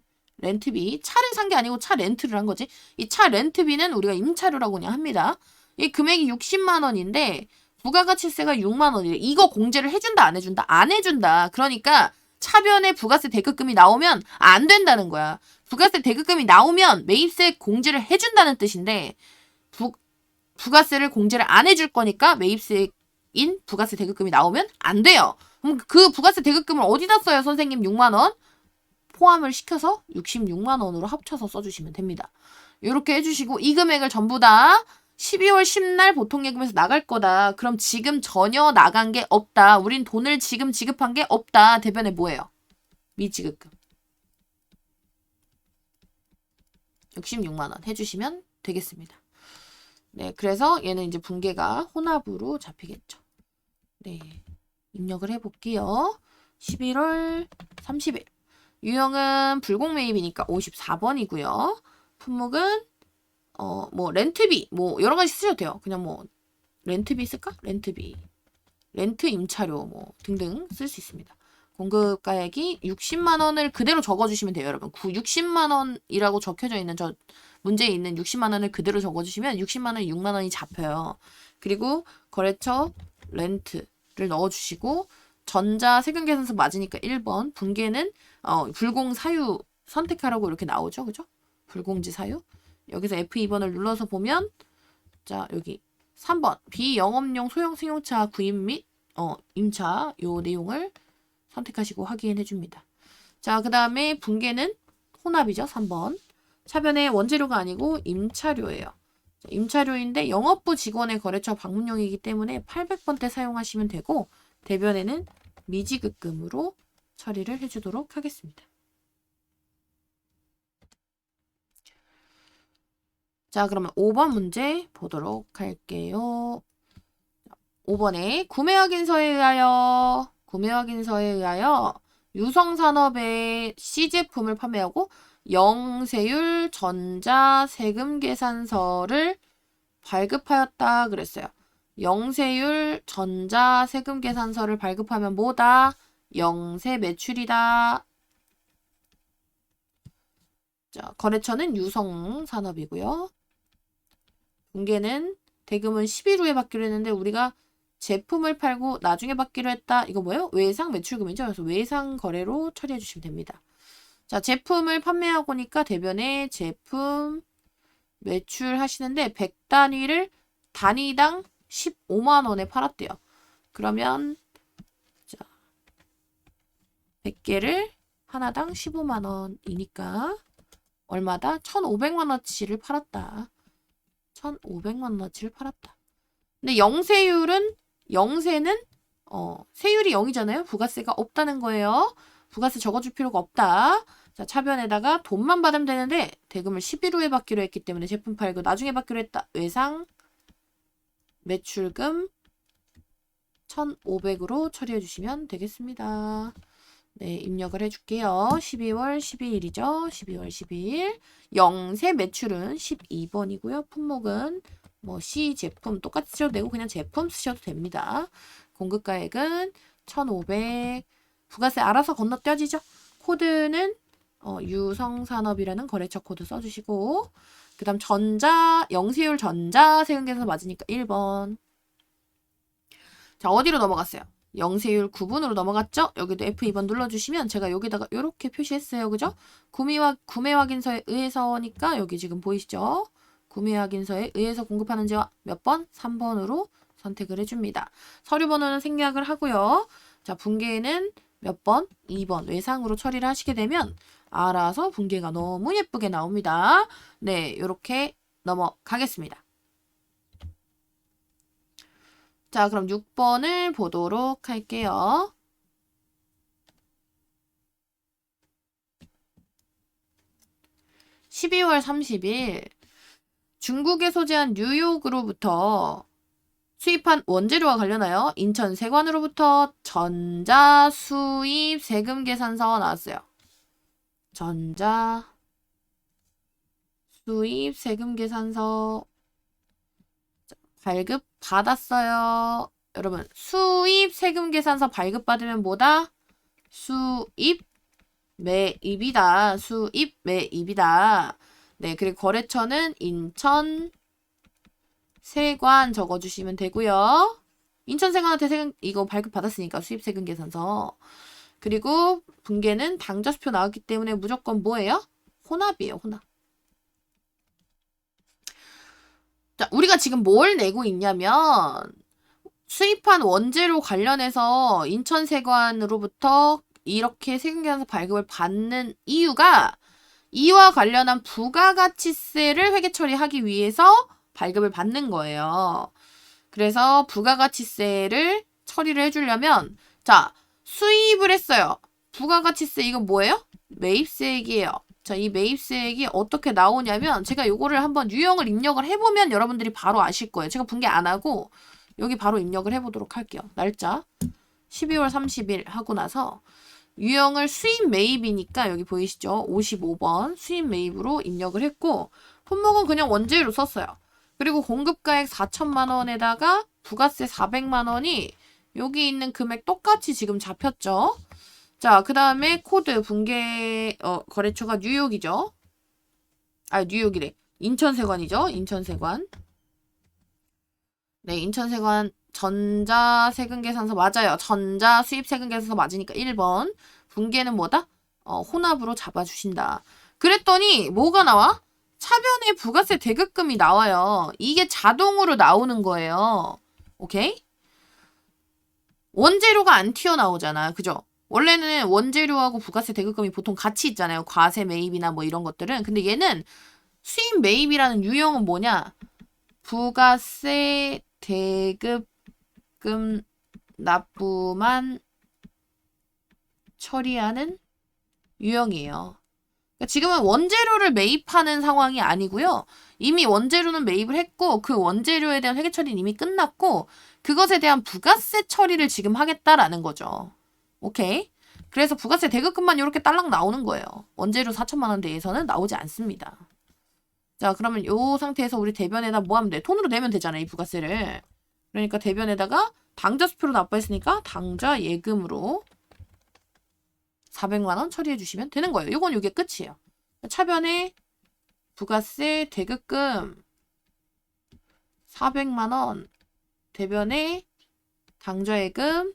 Speaker 1: 차를 산 게 아니고 차 렌트를 한 거지. 이 차 렌트비는 우리가 임차료라고 그냥 합니다. 이 금액이 60만 원인데 부가가치세가 6만 원이래. 이거 공제를 해준다 안 해준다? 안 해준다. 그러니까 차변에 부가세 대급금이 나오면 안 된다는 거야. 부가세 대급금이 나오면 매입세 공제를 해준다는 뜻인데 부가세를 공제를 안 해줄 거니까 매입세인 부가세 대급금이 나오면 안 돼요. 그럼 그 부가세 대급금을 어디다 써요, 선생님? 6만 원? 포함을 시켜서 66만 원으로 합쳐서 써주시면 됩니다. 이렇게 해주시고 이 금액을 전부 다 12월 10날 보통예금에서 나갈 거다. 그럼 지금 전혀 나간 게 없다. 우린 돈을 지금 지급한 게 없다. 대변에 뭐예요? 미지급금. 66만 원 해주시면 되겠습니다. 네, 그래서 얘는 이제 분계가 혼합으로 잡히겠죠. 네, 입력을 해볼게요. 11월 30일. 유형은 불공 매입이니까 54번이고요. 품목은 뭐 렌트비 뭐 여러 가지 쓰셔도 돼요. 그냥 뭐 렌트비 쓸까? 렌트비, 렌트 임차료 뭐 등등 쓸 수 있습니다. 공급가액이 60만 원을 그대로 적어주시면 돼요, 여러분. 60만 원이라고 적혀져 있는 저 문제에 있는 60만 원을 그대로 적어주시면 60만 원, 6만 원이 잡혀요. 그리고 거래처 렌트 넣어주시고 전자 세금계산서 맞으니까 1번 분계는 불공사유 선택하라고 이렇게 나오죠. 그죠? 불공지 사유. 여기서 F2번을 눌러서 보면 자 여기 3번 비영업용 소형 승용차 구입 및 임차 요 내용을 선택하시고 확인해 줍니다. 자 그 다음에 분계는 혼합이죠. 3번 차변의 원재료가 아니고 임차료예요. 임차료인데 영업부 직원의 거래처 방문용이기 때문에 800번 때 사용하시면 되고 대변에는 미지급금으로 처리를 해주도록 하겠습니다. 자 그러면 5번 문제 보도록 할게요. 5번에 구매 확인서에 의하여 유성산업의 C제품을 판매하고 영세율 전자 세금 계산서를 발급하였다 그랬어요. 영세율 전자 세금 계산서를 발급하면 뭐다? 영세 매출이다. 자, 거래처는 유성산업이고요. 분계는 대금은 10일 후에 받기로 했는데 우리가 제품을 팔고 나중에 받기로 했다. 이거 뭐예요? 외상 매출금이죠. 그래서 외상 거래로 처리해 주시면 됩니다. 자, 제품을 판매하고니까 대변에 제품 매출 하시는데 100단위를 단위당 15만 원에 팔았대요. 그러면 자 100개를 하나당 15만 원이니까 얼마다? 1,500만 원어치를 팔았다. 1,500만 원어치를 팔았다. 근데 영세율은 영세는 세율이 0이잖아요. 부가세가 없다는 거예요. 부가세 적어줄 필요가 없다. 자, 차변에다가 돈만 받으면 되는데 대금을 10일 후에 받기로 했기 때문에 제품 팔고 나중에 받기로 했다. 외상 매출금 1,500으로 처리해 주시면 되겠습니다. 네, 입력을 해줄게요. 12월 12일이죠. 12월 12일. 영세 매출은 12번이고요. 품목은 뭐 C 제품 똑같이 쓰셔도 되고 그냥 제품 쓰셔도 됩니다. 공급가액은 1,500. 부가세 알아서 건너뛰어지죠. 코드는 유성산업이라는 거래처 코드 써주시고 그 다음 영세율 전자 세금계산서 맞으니까 1번. 자 어디로 넘어갔어요? 영세율 구분으로 넘어갔죠? 여기도 F2번 눌러주시면 제가 여기다가 이렇게 표시했어요. 그죠? 구매 확인서에 의해서니까 여기 지금 보이시죠? 구매 확인서에 의해서 공급하는 지와 몇 번? 3번으로 선택을 해줍니다. 서류 번호는 생략을 하고요. 자 분계는 몇 번? 2번 외상으로 처리를 하시게 되면 알아서 분계가 너무 예쁘게 나옵니다. 네, 이렇게 넘어가겠습니다. 자, 그럼 6번을 보도록 할게요. (12월 30일) 중국에 소재한 뉴욕으로부터 수입한 원재료와 관련하여 인천 세관으로부터 전자 수입 세금 계산서 나왔어요. 전자 수입 세금 계산서 발급 받았어요. 여러분 수입 세금 계산서 발급 받으면 뭐다? 수입 매입이다. 수입 매입이다. 네, 그리고 거래처는 인천 세관 적어주시면 되고요. 인천 세관한테 이거 발급 받았으니까 수입 세금 계산서. 그리고 분계는 당좌수표 나왔기 때문에 무조건 뭐예요? 혼합이에요. 혼합. 자, 우리가 지금 뭘 내고 있냐면 수입한 원재료 관련해서 인천세관으로부터 이렇게 세금계산서 발급을 받는 이유가 이와 관련한 부가가치세를 회계 처리하기 위해서 발급을 받는 거예요. 그래서 부가가치세를 처리를 해주려면 자 수입을 했어요. 부가가치세 이건 뭐예요? 매입세액이에요. 자, 이 매입세액이 어떻게 나오냐면 제가 요거를 한번 유형을 입력을 해보면 여러분들이 바로 아실 거예요. 제가 분계 안 하고 여기 바로 입력을 해보도록 할게요. 날짜 12월 30일 하고 나서 유형을 수입 매입이니까 여기 보이시죠? 55번 수입 매입으로 입력을 했고 품목은 그냥 원재료로 썼어요. 그리고 공급가액 4천만 원에다가 부가세 400만 원이 여기 있는 금액 똑같이 지금 잡혔죠. 자, 그 다음에 코드 분계 거래처가 뉴욕이죠. 아, 뉴욕이래. 인천세관이죠. 인천세관. 네, 인천세관 전자세금계산서 맞아요. 전자수입세금계산서 맞으니까 1번. 분계는 뭐다? 혼합으로 잡아주신다. 그랬더니 뭐가 나와? 차변에 부가세 대급금이 나와요. 이게 자동으로 나오는 거예요. 오케이? 원재료가 안 튀어나오잖아. 그죠? 원래는 원재료하고 부가세 대급금이 보통 같이 있잖아요. 과세 매입이나 뭐 이런 것들은. 근데 얘는 수입 매입이라는 유형은 뭐냐? 부가세 대급금 납부만 처리하는 유형이에요. 그러니까 지금은 원재료를 매입하는 상황이 아니고요. 이미 원재료는 매입을 했고 그 원재료에 대한 회계 처리는 이미 끝났고 그것에 대한 부가세 처리를 지금 하겠다라는 거죠. 오케이? 그래서 부가세 대급금만 이렇게 딸랑 나오는 거예요. 원재료 4천만 원 대에서는 나오지 않습니다. 자, 그러면 이 상태에서 우리 대변에다 뭐 하면 돼? 돈으로 내면 되잖아, 이 부가세를. 그러니까 대변에다가 당좌 수표로 납부했으니까 당좌 예금으로 400만 원 처리해 주시면 되는 거예요. 이건 이게 끝이에요. 차변에 부가세 대급금 400만 원, 대변에 당좌 예금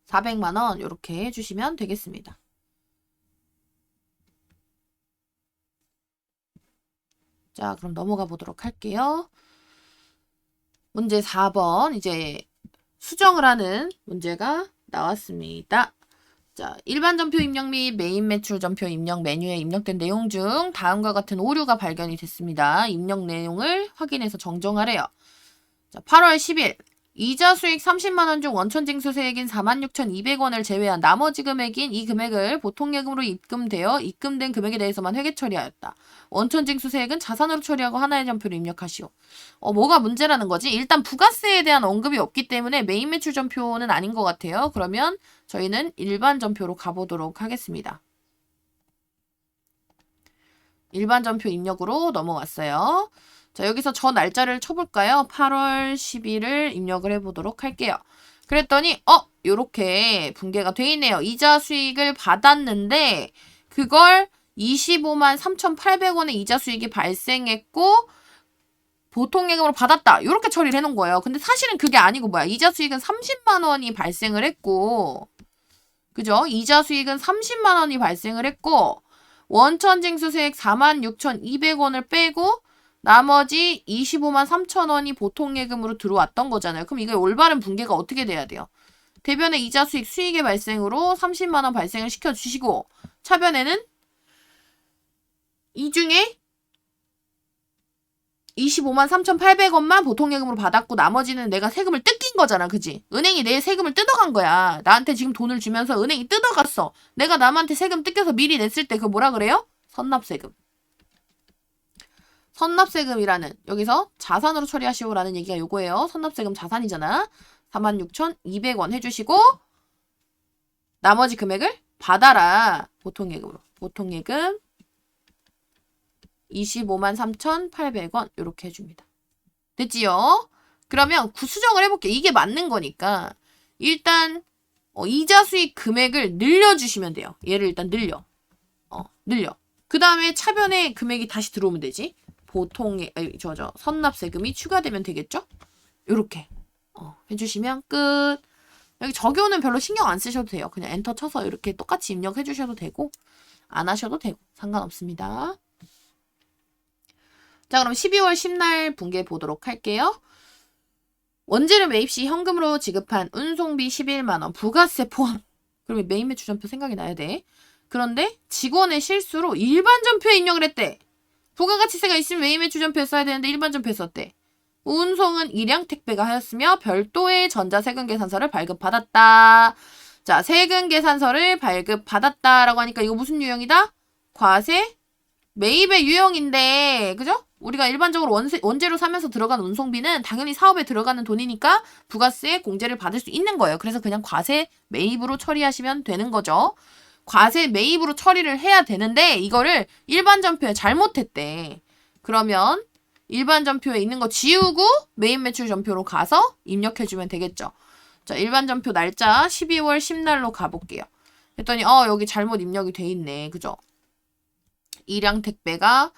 Speaker 1: 400만 원 이렇게 해주시면 되겠습니다. 자, 그럼 넘어가 보도록 할게요. 문제 4번 이제 수정을 하는 문제가 나왔습니다. 자, 일반 전표 입력 및 메인 매출 전표 입력 메뉴에 입력된 내용 중 다음과 같은 오류가 발견이 됐습니다. 입력 내용을 확인해서 정정하래요. 자, 8월 10일 이자 수익 30만 원 중 원천 징수세액인 46,200원을 제외한 나머지 금액인 이 금액을 보통예금으로 입금된 금액에 대해서만 회계 처리하였다. 원천 징수세액은 자산으로 처리하고 하나의 전표로 입력하시오. 뭐가 문제라는 거지? 일단 부가세에 대한 언급이 없기 때문에 메인 매출 전표는 아닌 것 같아요. 그러면 저희는 일반 전표로 가보도록 하겠습니다. 일반 전표 입력으로 넘어왔어요. 자, 여기서 저 날짜를 쳐볼까요? 8월 10일을 입력을 해보도록 할게요. 그랬더니 요렇게 분계가 돼 있네요. 이자 수익을 받았는데 그걸 25만 3,800원의 이자 수익이 발생했고 보통예금으로 받았다. 요렇게 처리를 해놓은 거예요. 근데 사실은 그게 아니고 뭐야. 이자 수익은 30만 원이 발생을 했고 그죠? 이자 수익은 30만 원이 발생을 했고 원천징수세액 46,200원을 빼고 나머지 25만 3천 원이 보통예금으로 들어왔던 거잖아요. 그럼 이거 올바른 분계가 어떻게 돼야 돼요? 대변의 이자 수익 수익의 발생으로 30만 원 발생을 시켜주시고 차변에는 이 중에 25만 3,800원만 보통예금으로 받았고 나머지는 내가 세금을 뜯긴 거잖아. 그지? 은행이 내 세금을 뜯어간 거야. 나한테 지금 돈을 주면서 은행이 뜯어갔어. 내가 남한테 세금 뜯겨서 미리 냈을 때 그거 뭐라 그래요? 선납세금. 선납세금이라는 여기서 자산으로 처리하시오라는 얘기가 요거예요. 선납세금 자산이잖아. 46,200원 해주시고 나머지 금액을 받아라. 보통예금으로. 보통예금 25만 3,800원 이렇게 해줍니다. 됐지요? 그러면 수정을 해볼게요. 이게 맞는 거니까 일단 이자 수익 금액을 늘려주시면 돼요. 얘를 일단 늘려. 늘려. 그 다음에 차변에 금액이 다시 들어오면 되지. 보통의 선납세금이 추가되면 되겠죠? 요렇게 해주시면 끝. 여기 적용은 별로 신경 안 쓰셔도 돼요. 그냥 엔터 쳐서 이렇게 똑같이 입력해 주셔도 되고 안 하셔도 되고 상관없습니다. 자, 그럼 12월 10날 분계 보도록 할게요. 원재료 매입 시 현금으로 지급한 운송비 11만 원 부가세 포함. 그러면 메인 매출 전표 생각이 나야 돼. 그런데 직원의 실수로 일반 전표에 입력을 했대. 부가가치세가 있으면 메인 매출 전표에 써야 되는데 일반 전표에 썼대. 운송은 일량 택배가 하였으며 별도의 전자세금 계산서를 발급받았다. 자, 세금 계산서를 발급받았다라고 하니까 이거 무슨 유형이다? 과세 매입의 유형인데, 그죠? 우리가 일반적으로 원재료 사면서 들어간 운송비는 당연히 사업에 들어가는 돈이니까 부가세 공제를 받을 수 있는 거예요. 그래서 그냥 과세 매입으로 처리하시면 되는 거죠. 과세 매입으로 처리를 해야 되는데 이거를 일반 전표에 잘못했대. 그러면 일반 전표에 있는 거 지우고 메인 매출 전표로 가서 입력해주면 되겠죠. 자, 일반 전표 날짜 12월 10날로 가볼게요. 했더니 여기 잘못 입력이 돼 있네. 그죠? 일량 택배가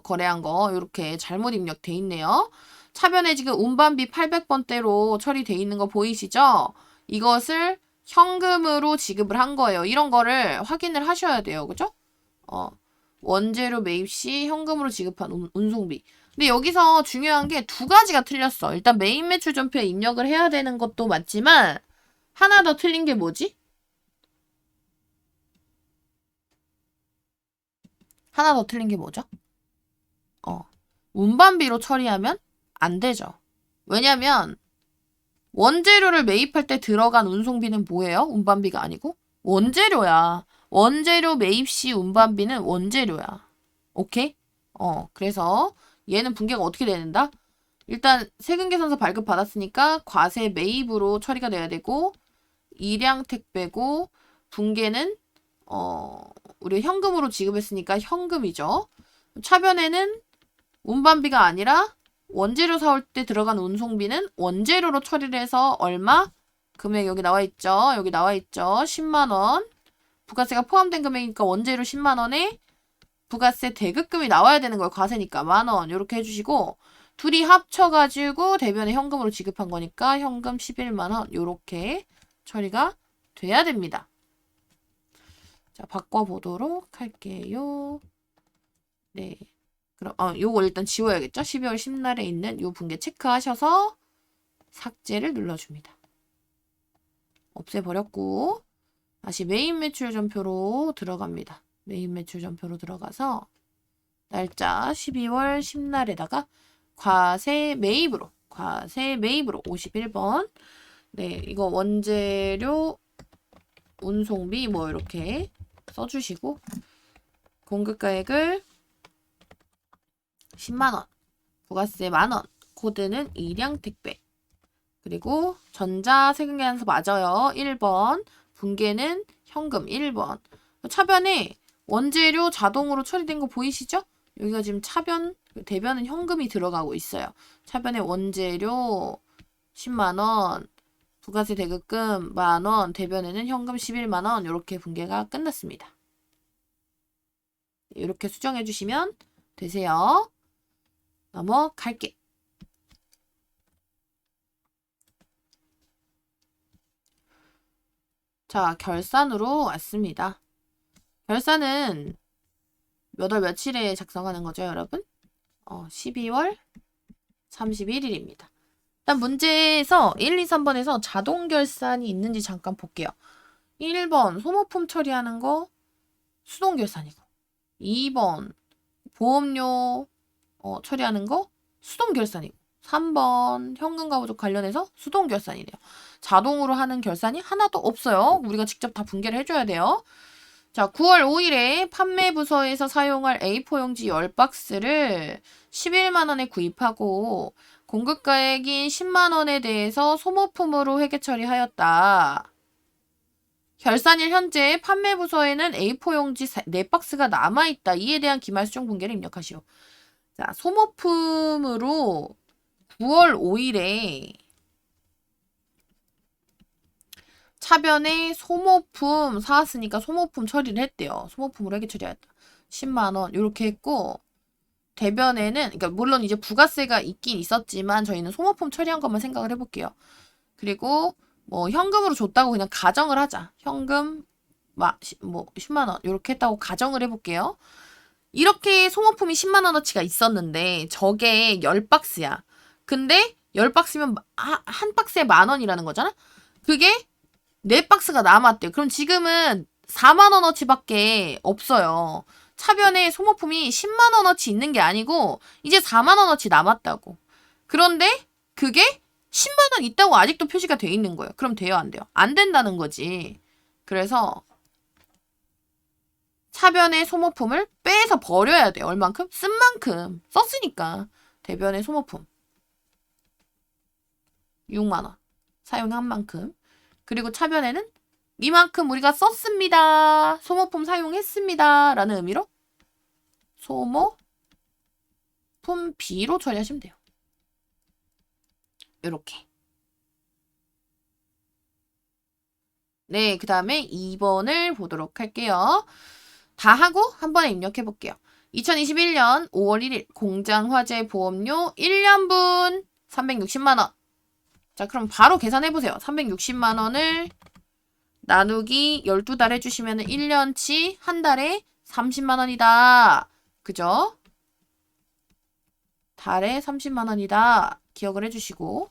Speaker 1: 거래한 거 이렇게 잘못 입력돼 있네요. 차변에 지금 운반비 800번대로 처리돼 있는 거 보이시죠? 이것을 현금으로 지급을 한 거예요. 이런 거를 확인을 하셔야 돼요. 그죠? 원재료 매입 시 현금으로 지급한 운송비. 근데 여기서 중요한 게 두 가지가 틀렸어. 일단 메인 매출 전표에 입력을 해야 되는 것도 맞지만 하나 더 틀린 게 뭐지? 하나 더 틀린 게 뭐죠? 운반비로 처리하면 안 되죠. 왜냐면 원재료를 매입할 때 들어간 운송비는 뭐예요? 운반비가 아니고? 원재료야. 원재료 매입 시 운반비는 원재료야. 오케이? 그래서 얘는 분계가 어떻게 되는다? 일단 세금계산서 발급 받았으니까 과세 매입으로 처리가 돼야 되고 일량 택배고 분계는 우리 현금으로 지급했으니까 현금이죠. 차변에는 운반비가 아니라 원재료 사올 때 들어간 운송비는 원재료로 처리를 해서 얼마? 금액 여기 나와 있죠. 여기 나와 있죠. 10만 원. 부가세가 포함된 금액이니까 원재료 10만 원에 부가세 대급금이 나와야 되는 거예요. 과세니까 1만 원. 이렇게 해주시고 둘이 합쳐가지고 대변에 현금으로 지급한 거니까 현금 11만 원. 이렇게 처리가 돼야 됩니다. 자, 바꿔보도록 할게요. 네. 그럼 요거 일단 지워야겠죠? 12월 10날에 있는 요 분계 체크하셔서 삭제를 눌러줍니다. 없애버렸고 다시 메인 매출 전표로 들어갑니다. 메인 매출 전표로 들어가서 날짜 12월 10날에다가 과세 매입으로 51번 네 이거 원재료 운송비 뭐 이렇게 써주시고 공급가액을 10만원, 부가세 만원, 코드는 일량 택배. 그리고 전자세금계산서 맞아요. 1번. 분계는 현금 1번. 차변에 원재료 자동으로 처리된 거 보이시죠? 여기가 지금 차변, 대변은 현금이 들어가고 있어요. 차변에 원재료 10만원, 부가세 대급금 만원, 대변에는 현금 11만원 이렇게 분계가 끝났습니다. 이렇게 수정해 주시면 되세요. 넘어갈게. 자, 결산으로 왔습니다. 결산은 몇 월 며칠에 작성하는 거죠, 여러분? 12월 31일입니다. 일단 문제에서 1, 2, 3번에서 자동 결산이 있는지 잠깐 볼게요. 1번 소모품 처리하는 거 수동 결산이고 2번 보험료 처리하는 거 수동 결산이고 3번 현금과 부족 관련해서 수동 결산이래요. 자동으로 하는 결산이 하나도 없어요. 우리가 직접 다 분계를 해줘야 돼요. 자, 9월 5일에 판매 부서에서 사용할 A4용지 10박스를 11만 원에 구입하고 공급가액인 10만 원에 대해서 소모품으로 회계 처리하였다. 결산일 현재 판매 부서에는 A4용지 4박스가 남아있다. 이에 대한 기말수정 분계를 입력하시오. 자, 소모품으로 9월 5일에 차변에 소모품 사왔으니까 소모품 처리를 했대요. 소모품으로 회계 처리했다. 10만 원 이렇게 했고 대변에는 그러니까 물론 이제 부가세가 있긴 있었지만 저희는 소모품 처리한 것만 생각을 해볼게요. 그리고 뭐 현금으로 줬다고 그냥 가정을 하자. 현금 뭐 10만 원 이렇게 했다고 가정을 해볼게요. 이렇게 소모품이 10만 원어치가 있었는데 저게 10박스야. 근데 10박스면 한 박스에 만 원이라는 거잖아? 그게 4박스가 남았대요. 그럼 지금은 4만 원어치밖에 없어요. 차변에 소모품이 10만 원어치 있는 게 아니고 이제 4만 원어치 남았다고. 그런데 그게 10만 원 있다고 아직도 표시가 돼 있는 거예요. 그럼 돼요, 안 돼요? 안 된다는 거지. 그래서 차변의 소모품을 빼서 버려야 돼요. 얼만큼? 쓴 만큼. 썼으니까. 대변의 소모품. 6만 원. 사용한 만큼. 그리고 차변에는 이만큼 우리가 썼습니다. 소모품 사용했습니다. 라는 의미로 소모품비로 처리하시면 돼요. 이렇게. 네, 그 다음에 2번을 보도록 할게요. 다 하고 한 번에 입력해 볼게요. 2021년 5월 1일 공장 화재 보험료 1년분 360만원. 자, 그럼 바로 계산해보세요. 360만원을 나누기 12달 해주시면 1년치 한 달에 30만원이다. 그죠? 달에 30만원이다. 기억을 해주시고.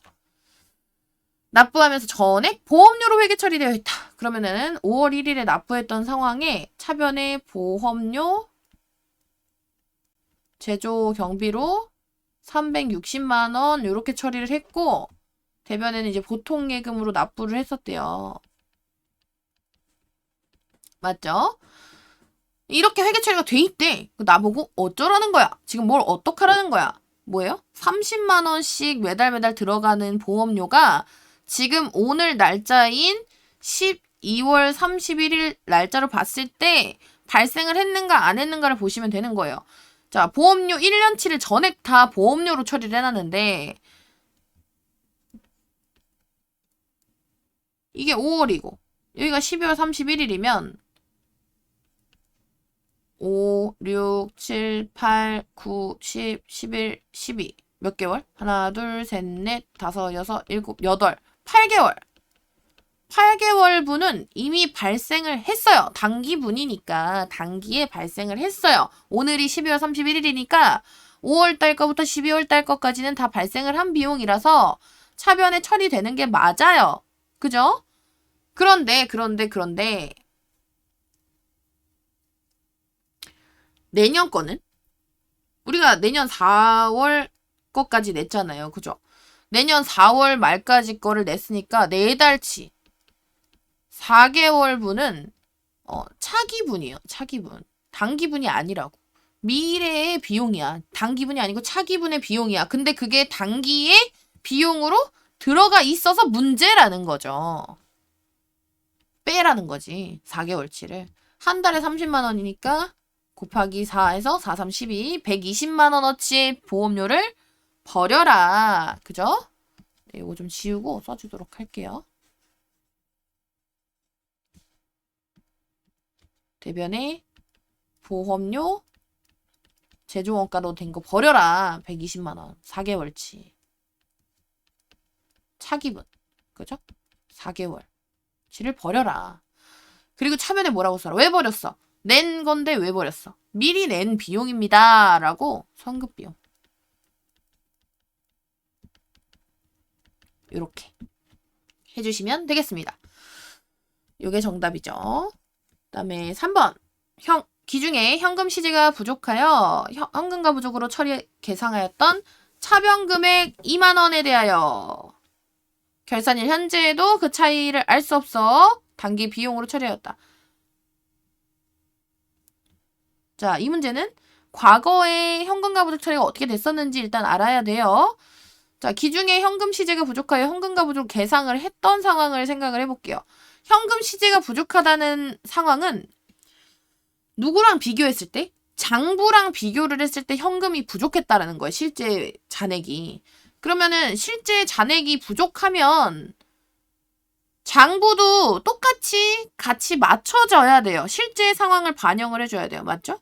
Speaker 1: 납부하면서 전액 보험료로 회계 처리되어 있다. 그러면은 5월 1일에 납부했던 상황에 차변의 보험료 제조 경비로 360만원 이렇게 처리를 했고 대변에는 이제 보통 예금으로 납부를 했었대요. 맞죠? 이렇게 회계 처리가 돼 있대. 나보고 어쩌라는 거야? 지금 뭘 어떡하라는 거야? 뭐예요? 30만원씩 매달 들어가는 보험료가 지금 오늘 날짜인 12월 31일 날짜로 봤을 때 발생을 했는가 안 했는가를 보시면 되는 거예요. 자, 보험료 1년치를 전액 다 보험료로 처리를 해놨는데 이게 5월이고 여기가 12월 31일이면 5, 6, 7, 8, 9, 10, 11, 12 몇 개월? 하나, 둘, 셋, 넷, 다섯, 여섯, 일곱, 여덟 8개월. 8개월분은 이미 발생을 했어요. 단기분이니까 단기에 발생을 했어요. 오늘이 12월 31일이니까 5월달 거부터 12월달 거까지는 다 발생을 한 비용이라서 차변에 처리되는 게 맞아요. 그죠? 그런데 내년 거는 우리가 내년 4월 거까지 냈잖아요. 그죠? 내년 4월 말까지 거를 냈으니까 4달치 4개월분은 차기분이에요. 차기분. 단기분이 아니라고. 미래의 비용이야. 단기분이 아니고 차기분의 비용이야. 근데 그게 단기의 비용으로 들어가 있어서 문제라는 거죠. 빼라는 거지. 4개월치를. 한 달에 30만 원이니까 곱하기 4에서 4, 3, 12, 120만 원어치 보험료를 버려라. 그죠? 네, 이거 좀 지우고 써주도록 할게요. 대변에 보험료 제조원가로 된 거 버려라. 120만 원. 4개월치. 차기분. 그죠? 4개월치를 버려라. 그리고 차변에 뭐라고 써라. 왜 버렸어? 낸 건데 왜 버렸어? 미리 낸 비용입니다. 라고 성급비용. 이렇게 해주시면 되겠습니다. 이게 정답이죠. 그다음에 3번. 기중에 현금 시제가 부족하여 현금과 부족으로 처리 계상하였던 차변 금액 2만 원에 대하여 결산일 현재에도 그 차이를 알 수 없어 단기 비용으로 처리하였다. 자, 이 문제는 과거에 현금과 부족 처리가 어떻게 됐었는지 일단 알아야 돼요. 자, 기중에 현금 시제가 부족하여 현금과 부족 계상을 했던 상황을 생각을 해볼게요. 현금 시제가 부족하다는 상황은 누구랑 비교했을 때? 장부랑 비교를 했을 때 현금이 부족했다라는 거예요. 실제 잔액이. 그러면은 실제 잔액이 부족하면 장부도 똑같이 같이 맞춰져야 돼요. 실제 상황을 반영을 해줘야 돼요. 맞죠?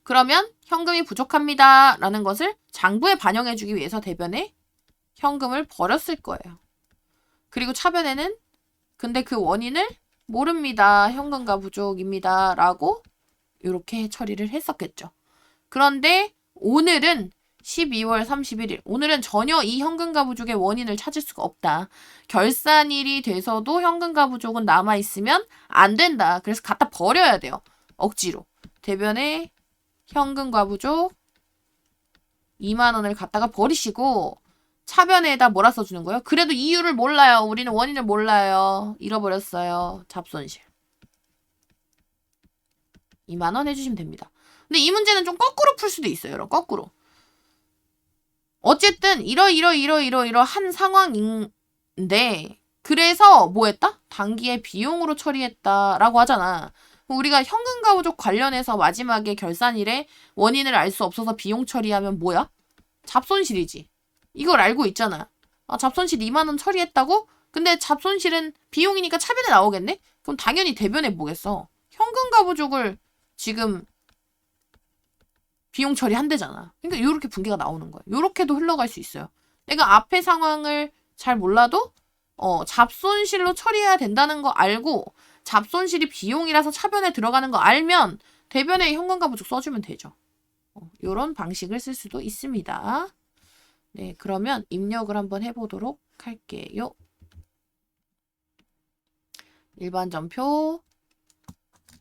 Speaker 1: 그러면 현금이 부족합니다. 라는 것을 장부에 반영해주기 위해서 대변에 현금을 버렸을 거예요. 그리고 차변에는 근데 그 원인을 모릅니다. 현금과 부족입니다. 라고 이렇게 처리를 했었겠죠. 그런데 오늘은 12월 31일. 오늘은 전혀 이 현금과 부족의 원인을 찾을 수가 없다. 결산일이 돼서도 현금과 부족은 남아있으면 안 된다. 그래서 갖다 버려야 돼요. 억지로. 대변에 현금과 부족 2만 원을 갖다가 버리시고 차변에다 뭐라 써주는 거예요? 그래도 이유를 몰라요. 우리는 원인을 몰라요. 잃어버렸어요. 잡손실. 2만 원 해주시면 됩니다. 근데 이 문제는 좀 거꾸로 풀 수도 있어요. 여러분. 거꾸로. 어쨌든 이러한 상황인데 그래서 뭐 했다? 단기에 비용으로 처리했다라고 하잖아. 우리가 현금과 부족 관련해서 마지막에 결산일에 원인을 알 수 없어서 비용 처리하면 뭐야? 잡손실이지. 이걸 알고 있잖아. 아, 잡손실 2만 원 처리했다고? 근데 잡손실은 비용이니까 차변에 나오겠네? 그럼 당연히 대변에 뭐겠어? 현금과 부족을 지금 비용 처리한대잖아. 그러니까 이렇게 분기가 나오는 거예요. 이렇게도 흘러갈 수 있어요. 내가 앞에 상황을 잘 몰라도 잡손실로 처리해야 된다는 거 알고 잡손실이 비용이라서 차변에 들어가는 거 알면 대변에 현금가부족 써주면 되죠. 이런 방식을 쓸 수도 있습니다. 네, 그러면 입력을 한번 해보도록 할게요. 일반 전표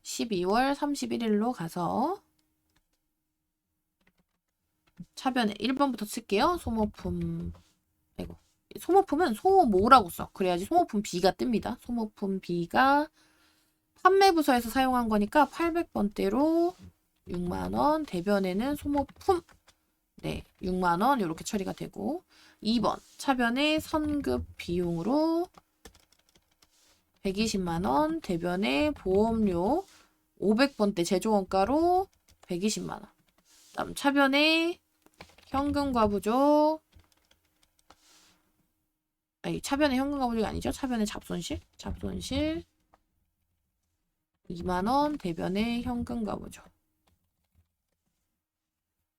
Speaker 1: 12월 31일로 가서 차변에 1번부터 쓸게요. 소모품, 아이고, 소모품은 소모라고 써. 그래야지 소모품 B가 뜹니다. 소모품 B가 판매부서에서 사용한 거니까 800번대로 6만원, 대변에는 소모품, 네, 6만원 이렇게 처리가 되고 2번 차변에 선급 비용으로 120만원, 대변에 보험료 500번대 제조원가로 120만원. 다음 차변에 현금과부족, 아니 차변에 현금과부족이 아니죠. 차변에 잡손실 2만원, 대변에 현금과부족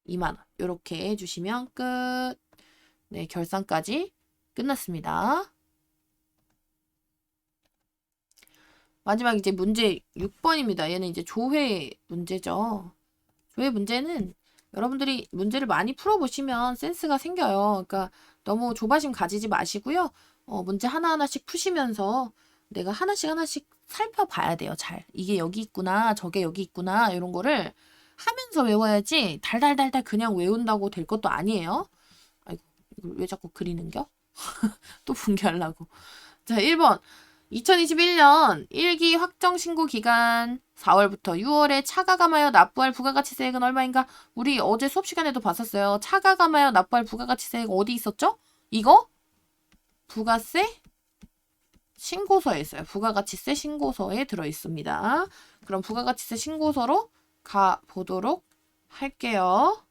Speaker 1: 2만원 이렇게 해주시면 끝. 네, 결산까지 끝났습니다. 마지막 이제 문제 6번입니다. 얘는 이제 조회 문제죠. 조회 문제는 여러분들이 문제를 많이 풀어보시면 센스가 생겨요. 그러니까 너무 조바심 가지지 마시고요. 문제 하나하나씩 푸시면서 내가 하나씩 살펴봐야 돼요. 잘. 이게 여기 있구나, 저게 여기 있구나 이런 거를 하면서 외워야지 달달달달 그냥 외운다고 될 것도 아니에요. 아이고, 이걸 왜 자꾸 그리는겨? 또 분개하려고. 자, 1번. 2021년 1기 확정 신고 기간 4월부터 6월에 차가감하여 납부할 부가가치세액은 얼마인가? 우리 어제 수업 시간에도 봤었어요. 차가감하여 납부할 부가가치세액 어디 있었죠? 이거? 부가세 신고서에 있어요. 부가가치세 신고서에 들어 있습니다. 그럼 부가가치세 신고서로 가보도록 할게요.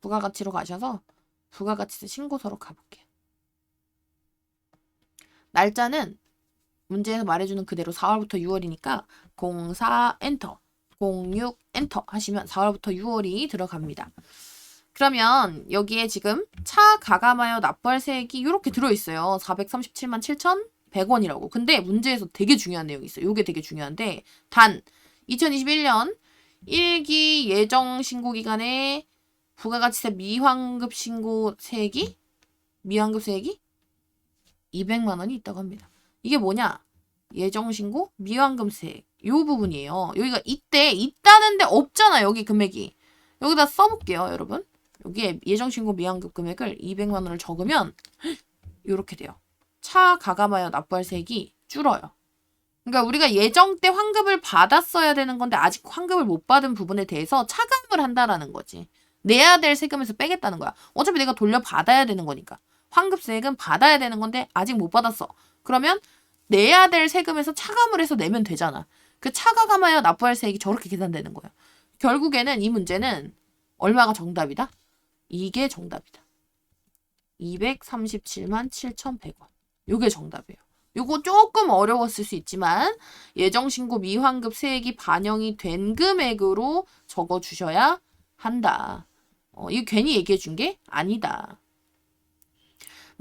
Speaker 1: 부가가치로 가셔서 부가가치세 신고서로 가볼게요. 날짜는 문제에서 말해주는 그대로 4월부터 6월이니까 04 엔터, 06 엔터 하시면 4월부터 6월이 들어갑니다. 그러면 여기에 지금 차 가감하여 납부할 세액이 이렇게 들어있어요. 437만 7,100원이라고. 근데 문제에서 되게 중요한 내용이 있어요. 이게 되게 중요한데 단 2021년 1기 예정 신고 기간에 부가가치세 미환급 신고 세액이 200만 원이 있다고 합니다. 이게 뭐냐? 예정신고 미환급세액 요 부분이에요. 여기가 이때 있다는데 없잖아. 여기 금액이. 여기다 써볼게요. 여러분. 여기에 예정신고 미환급 금액을 200만 원을 적으면 이렇게 돼요. 차 가감하여 납부할 세액이 줄어요. 그러니까 우리가 예정 때 환급을 받았어야 되는 건데 아직 환급을 못 받은 부분에 대해서 차감을 한다라는 거지. 내야 될 세금에서 빼겠다는 거야. 어차피 내가 돌려받아야 되는 거니까. 환급세액은 받아야 되는 건데 아직 못 받았어. 그러면 내야 될 세금에서 차감을 해서 내면 되잖아. 그 차가감하여 납부할 세액이 저렇게 계산되는 거예요. 결국에는 이 문제는 얼마가 정답이다? 이게 정답이다. 237만 7,100원. 요게 정답이에요. 요거 조금 어려웠을 수 있지만 예정신고 미환급 세액이 반영이 된 금액으로 적어주셔야 한다. 이거 괜히 얘기해 준 게 아니다.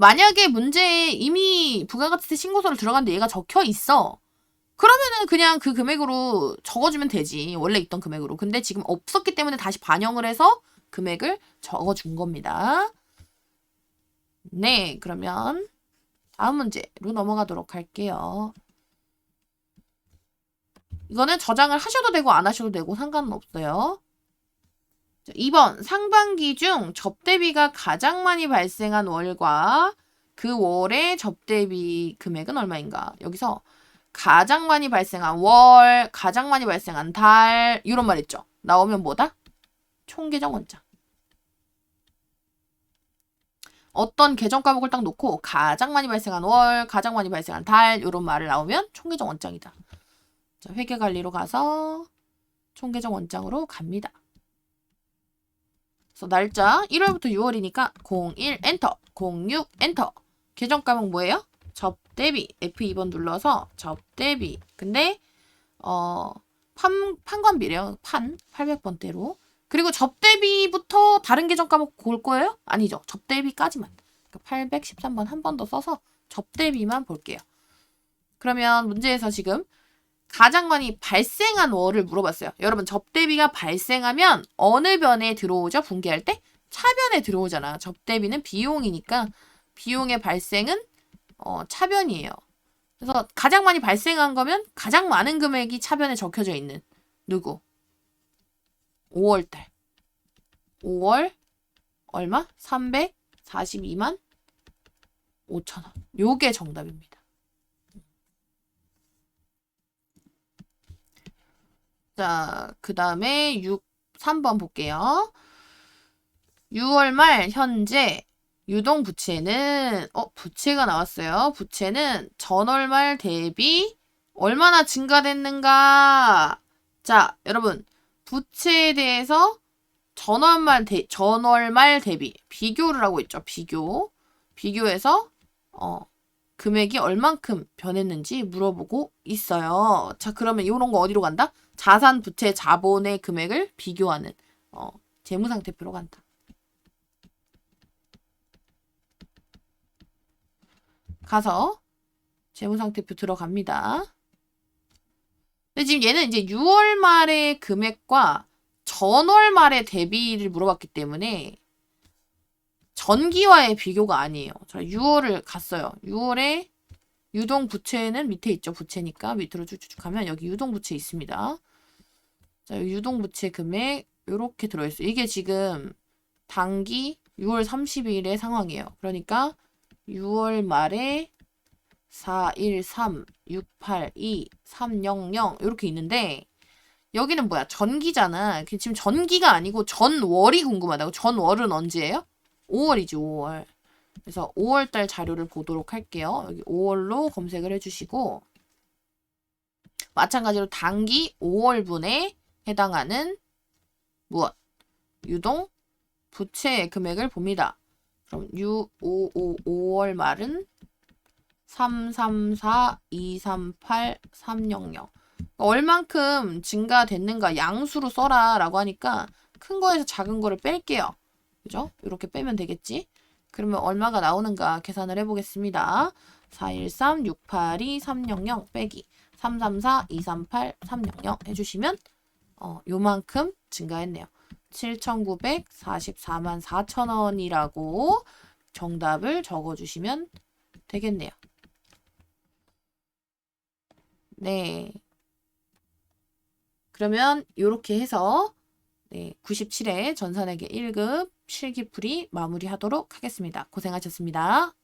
Speaker 1: 만약에 문제에 이미 부가가치세 신고서를 들어갔는데 얘가 적혀 있어. 그러면은 그냥 그 금액으로 적어주면 되지. 원래 있던 금액으로. 근데 지금 없었기 때문에 다시 반영을 해서 금액을 적어준 겁니다. 네, 그러면 다음 문제로 넘어가도록 할게요. 이거는 저장을 하셔도 되고 안 하셔도 되고 상관은 없어요. 2번 상반기 중 접대비가 가장 많이 발생한 월과 그 월의 접대비 금액은 얼마인가? 여기서 가장 많이 발생한 월, 가장 많이 발생한 달 이런 말 있죠. 나오면 뭐다? 총계정 원장. 어떤 계정 과목을 딱 놓고 가장 많이 발생한 월, 가장 많이 발생한 달 이런 말을 나오면 총계정 원장이다. 자, 회계관리로 가서 총계정 원장으로 갑니다. 그래서 날짜 1월부터 6월이니까 01 엔터, 06 엔터. 계정 과목 뭐예요? 접대비. F2번 눌러서 접대비. 근데 판관비래요. 800번대로. 그리고 접대비부터 다른 계정 까먹고 볼 거예요? 아니죠. 접대비까지만. 그러니까 813번 한 번 더 써서 접대비만 볼게요. 그러면 문제에서 지금 가장 많이 발생한 월을 물어봤어요. 여러분 접대비가 발생하면 어느 변에 들어오죠? 분기할 때? 차변에 들어오잖아. 접대비는 비용이니까 비용의 발생은 차변이에요. 그래서 가장 많이 발생한 거면 가장 많은 금액이 차변에 적혀져 있는 누구? 5월달. 5월 얼마? 342만 5천원. 요게 정답입니다. 자, 그 다음에 3번 볼게요. 6월 말 현재 유동 부채는 부채가 나왔어요. 부채는 전월 말 대비 얼마나 증가됐는가? 자, 여러분 부채에 대해서 전월 말 대비 비교를 하고 있죠. 비교해서 금액이 얼만큼 변했는지 물어보고 있어요. 자, 그러면 이런 거 어디로 간다? 자산, 부채, 자본의 금액을 비교하는 재무상태표로 간다. 가서 재무상태표 들어갑니다. 근데 지금 얘는 이제 6월 말의 금액과 전월 말의 대비를 물어봤기 때문에 전기와의 비교가 아니에요. 자, 6월을 갔어요. 6월에 유동 부채는 밑에 있죠. 부채니까 밑으로 쭉쭉 가면 여기 유동 부채 있습니다. 자, 유동 부채 금액 이렇게 들어있어요. 이게 지금 단기 6월 30일의 상황이에요. 그러니까 6월 말에 413, 682, 300 이렇게 있는데 여기는 뭐야? 전기잖아. 지금 전기가 아니고 전월이 궁금하다고. 전월은 언제예요? 5월이지, 5월. 그래서 5월달 자료를 보도록 할게요. 여기 5월로 검색을 해주시고 마찬가지로 단기 5월분에 해당하는 무엇? 유동 부채 금액을 봅니다. 그럼 5월 말은 334, 238, 300. 얼만큼 증가됐는가 양수로 써라 라고 하니까 큰 거에서 작은 거를 뺄게요. 그죠? 이렇게 빼면 되겠지? 그러면 얼마가 나오는가 계산을 해보겠습니다. 413, 682, 300 빼기 334, 238, 300 해주시면 요만큼 증가했네요. 7,944만 4천원이라고 정답을 적어주시면 되겠네요. 네. 그러면 이렇게 해서 97회 전산회계 1급 실기풀이 마무리하도록 하겠습니다. 고생하셨습니다.